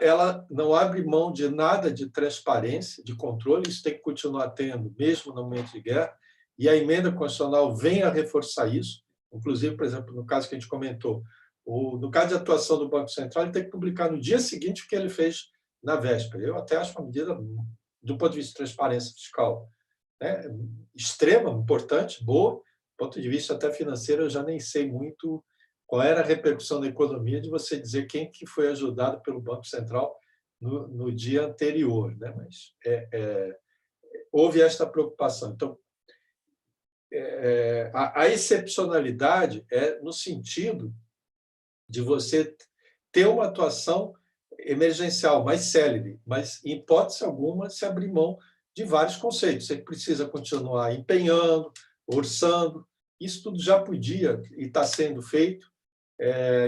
ela não abre mão de nada de transparência, de controle, isso tem que continuar tendo, mesmo no momento de guerra, e a emenda constitucional vem a reforçar isso, inclusive, por exemplo, no caso que a gente comentou, no caso de atuação do Banco Central, ele tem que publicar no dia seguinte o que ele fez na véspera. Eu até acho uma medida, do ponto de vista de transparência fiscal, né, extrema, importante, boa, do ponto de vista até financeiro, eu já nem sei muito qual era a repercussão na economia de você dizer quem que foi ajudado pelo Banco Central no dia anterior, né? Mas houve esta preocupação. Então, a excepcionalidade é no sentido de você ter uma atuação emergencial, mais célere, mas, em hipótese alguma, se abrir mão de vários conceitos. Você precisa continuar empenhando, orçando, isso tudo já podia e está sendo feito,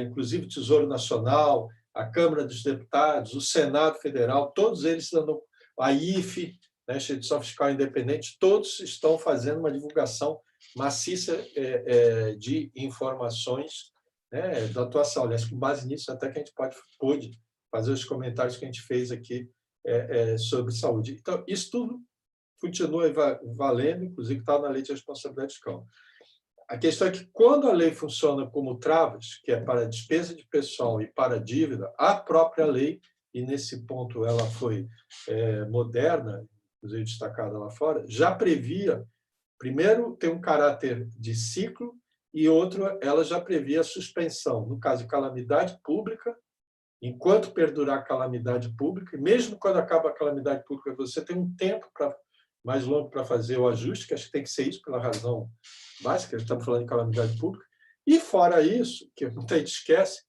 inclusive o Tesouro Nacional, a Câmara dos Deputados, o Senado Federal, todos eles dando, a IFE, né, Instituição Fiscal Independente, todos estão fazendo uma divulgação maciça de informações, né, da atuação. Aliás, com base nisso, até que a gente pôde fazer os comentários que a gente fez aqui sobre saúde. Então, isso tudo continua valendo, inclusive está na Lei de Responsabilidade Fiscal. A questão é que, quando a lei funciona como travas, que é para despesa de pessoal e para dívida, a própria lei, e nesse ponto ela foi moderna, inclusive destacada lá fora, já previa, primeiro, tem um caráter de ciclo, e outro, ela já previa a suspensão, no caso de calamidade pública, enquanto perdurar a calamidade pública, e mesmo quando acaba a calamidade pública, você tem um tempo mais longo para fazer o ajuste, que acho que tem que ser isso pela razão básica, estamos falando de calamidade pública, e fora isso, que muita gente esquece,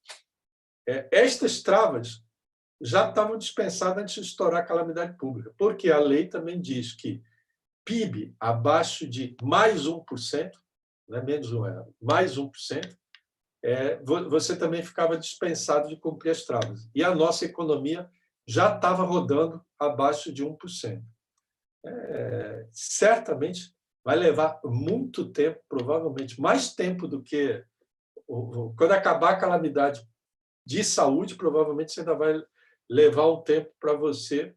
estas travas já estavam dispensadas antes de estourar a calamidade pública, porque a lei também diz que PIB abaixo de mais 1%, não é menos 1%, é mais 1%, você também ficava dispensado de cumprir as travas. E a nossa economia já estava rodando abaixo de 1%. Certamente vai levar muito tempo, provavelmente mais tempo do que... Quando acabar a calamidade de saúde, provavelmente você ainda vai levar um tempo para você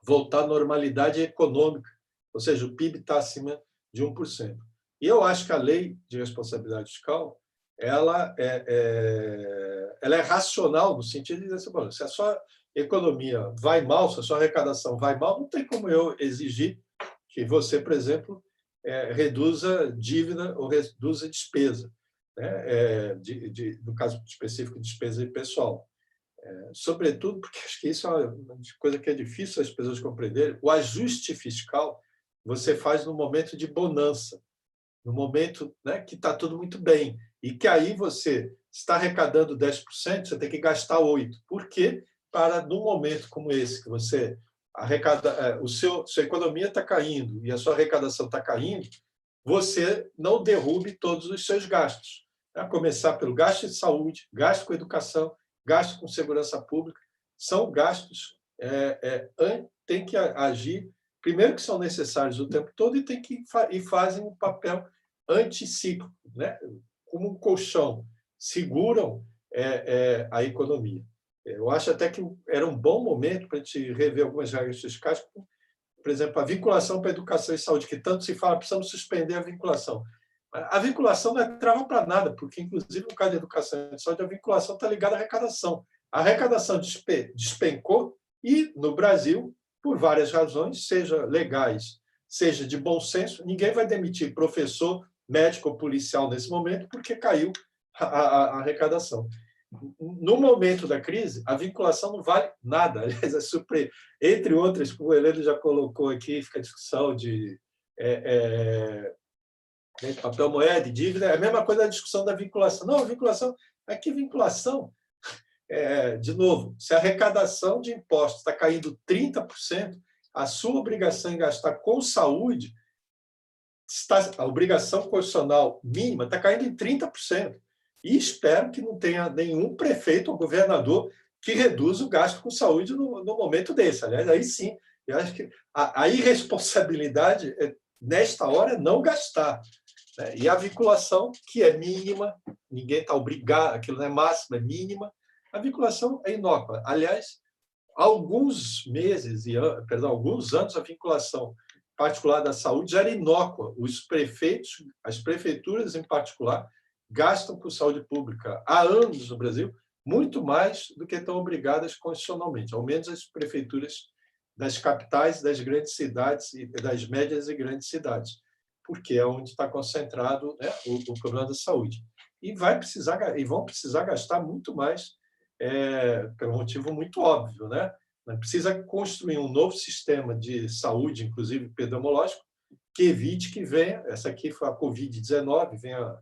voltar à normalidade econômica, ou seja, o PIB está acima de 1%. E eu acho que a lei de responsabilidade fiscal ela é racional, no sentido de dizer assim, bom, se a sua economia vai mal, se a sua arrecadação vai mal, não tem como eu exigir que você, por exemplo, reduza dívida ou reduza despesa, né? No caso específico, despesa pessoal. Sobretudo, porque acho que isso é uma coisa que é difícil as pessoas compreenderem, o ajuste fiscal você faz no momento de bonança, no momento, né, que está tudo muito bem, e que aí você está arrecadando 10%, você tem que gastar 8%. Por quê? Para, num momento como esse, que você arrecada, sua economia está caindo e a sua arrecadação está caindo, você não derrube todos os seus gastos. A começar pelo gasto de saúde, gasto com educação, gasto com segurança pública, são gastos tem que agir, primeiro que são necessários o tempo todo e fazem um papel anticíclico, né? Como um colchão, seguram a economia. Eu acho até que era um bom momento para a gente rever algumas regras fiscais, por exemplo, a vinculação para a educação e saúde, que tanto se fala, precisamos suspender a vinculação. A vinculação não é trava para nada, porque, inclusive, no caso de educação e saúde, a vinculação está ligada à arrecadação. A arrecadação despencou e, no Brasil, por várias razões, seja legais, seja de bom senso, ninguém vai demitir professor, médico ou policial nesse momento porque caiu a arrecadação. No momento da crise, a vinculação não vale nada. Aliás, entre outras, como o Heleno já colocou aqui, fica a discussão de papel moeda e dívida, é a mesma coisa da discussão da vinculação. Não, a vinculação... Aqui, vinculação... de novo, se a arrecadação de impostos está caindo 30%, a sua obrigação em gastar com saúde, a obrigação constitucional mínima está caindo em 30%. E espero que não tenha nenhum prefeito ou governador que reduza o gasto com saúde no momento desse. Aliás, aí sim, eu acho que a irresponsabilidade, nesta hora, é não gastar. E a vinculação, que é mínima, ninguém está obrigado, aquilo não é máxima, é mínima, a vinculação é inócua. Aliás, há alguns anos, a vinculação particular da saúde já era inócua. Os prefeitos, as prefeituras em particular, gastam com saúde pública há anos no Brasil muito mais do que estão obrigadas constitucionalmente, ao menos as prefeituras das capitais, das grandes cidades e das médias e grandes cidades, porque é onde está concentrado, né, o problema da saúde. E vão precisar gastar muito mais, pelo motivo muito óbvio, né? Precisa construir um novo sistema de saúde, inclusive epidemiológico, que evite que venha, essa aqui foi a Covid-19, venha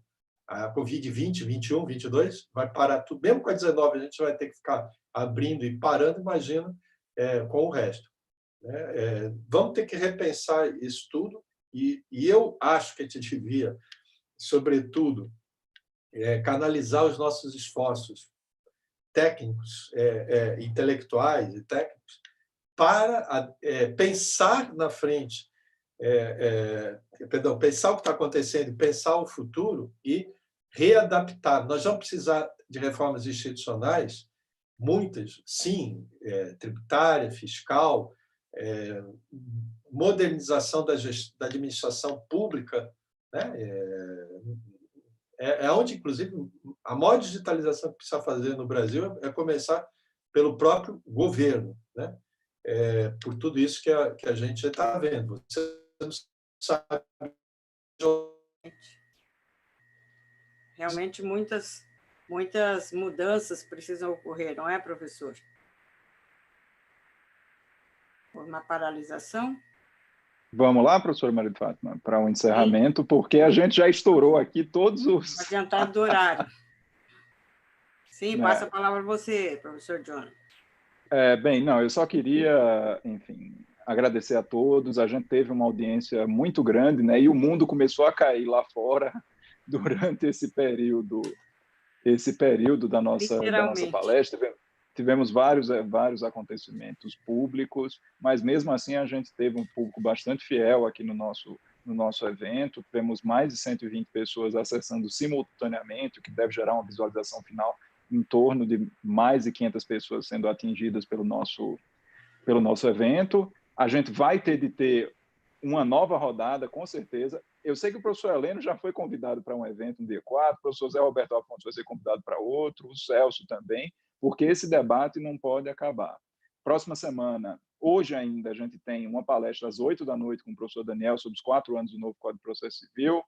a Covid-20, 21, 22, vai parar tudo. Mesmo com a 19, a gente vai ter que ficar abrindo e parando, imagina, com o resto. Vamos ter que repensar isso tudo, e eu acho que a gente devia, sobretudo, canalizar os nossos esforços técnicos, intelectuais e técnicos, para pensar na frente, pensar o que está acontecendo, pensar o futuro e readaptar. Nós vamos precisar de reformas institucionais, muitas, sim, tributária, fiscal, modernização da administração pública, né? Onde, inclusive, a maior digitalização que precisa fazer no Brasil é começar pelo próprio governo, né? Por tudo isso que a gente está vendo. Você não sabe... Realmente, muitas mudanças precisam ocorrer, não é, professor? Por uma paralisação? Vamos lá, professora Maria de Fátima, para o encerramento, porque a gente já estourou aqui todos os... Adiantado do horário. Sim, passa a palavra a você, professor Jonathan. Bem, não, eu só queria, enfim, agradecer a todos. A gente teve uma audiência muito grande, né? E o mundo começou a cair lá fora durante esse período da nossa palestra. Tivemos vários acontecimentos públicos, mas mesmo assim a gente teve um público bastante fiel aqui no nosso evento. Tivemos mais de 120 pessoas acessando simultaneamente, o que deve gerar uma visualização final em torno de mais de 500 pessoas sendo atingidas pelo nosso evento. A gente vai ter uma nova rodada, com certeza. eu sei que o professor Heleno já foi convidado para um evento no dia 4, o professor Zé Roberto Afonso vai ser convidado para outro, o Celso também, porque esse debate não pode acabar. Próxima semana, hoje ainda, a gente tem uma palestra às 8h com o professor Daniel sobre os 4 anos do novo Código de Processo Civil.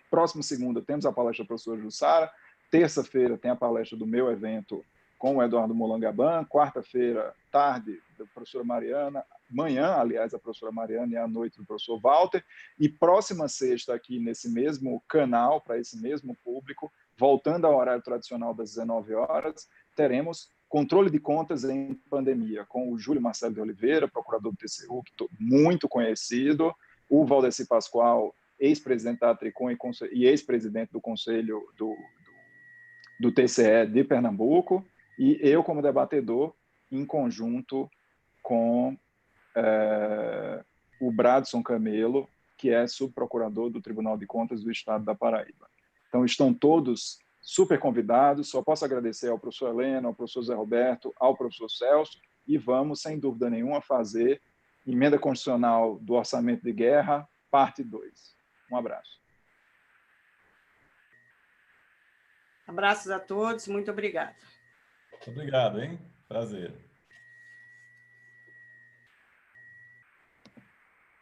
Próxima segunda, temos a palestra do professor Jussara. Terça-feira, tem a palestra do meu evento com o Eduardo Molangaban. Quarta-feira, tarde, da professora Mariana. Manhã, aliás, a professora Mariana, e à noite, do professor Walter. E próxima sexta, aqui nesse mesmo canal, para esse mesmo público, voltando ao horário tradicional das 19 horas, teremos controle de contas em pandemia, com o Júlio Marcelo de Oliveira, procurador do TCU, muito conhecido, o Valdeci Pascoal, ex-presidente da Tricom e ex-presidente do Conselho do TCE de Pernambuco, e eu como debatedor, em conjunto com o Bradson Camelo, que é subprocurador do Tribunal de Contas do Estado da Paraíba. Então, estão todos super convidados, só posso agradecer ao professor Heleno, ao professor Zé Roberto, ao professor Celso, e vamos, sem dúvida nenhuma, fazer emenda constitucional do orçamento de guerra, parte 2. Um abraço. Abraços a todos, muito obrigada. Obrigado, hein? Prazer.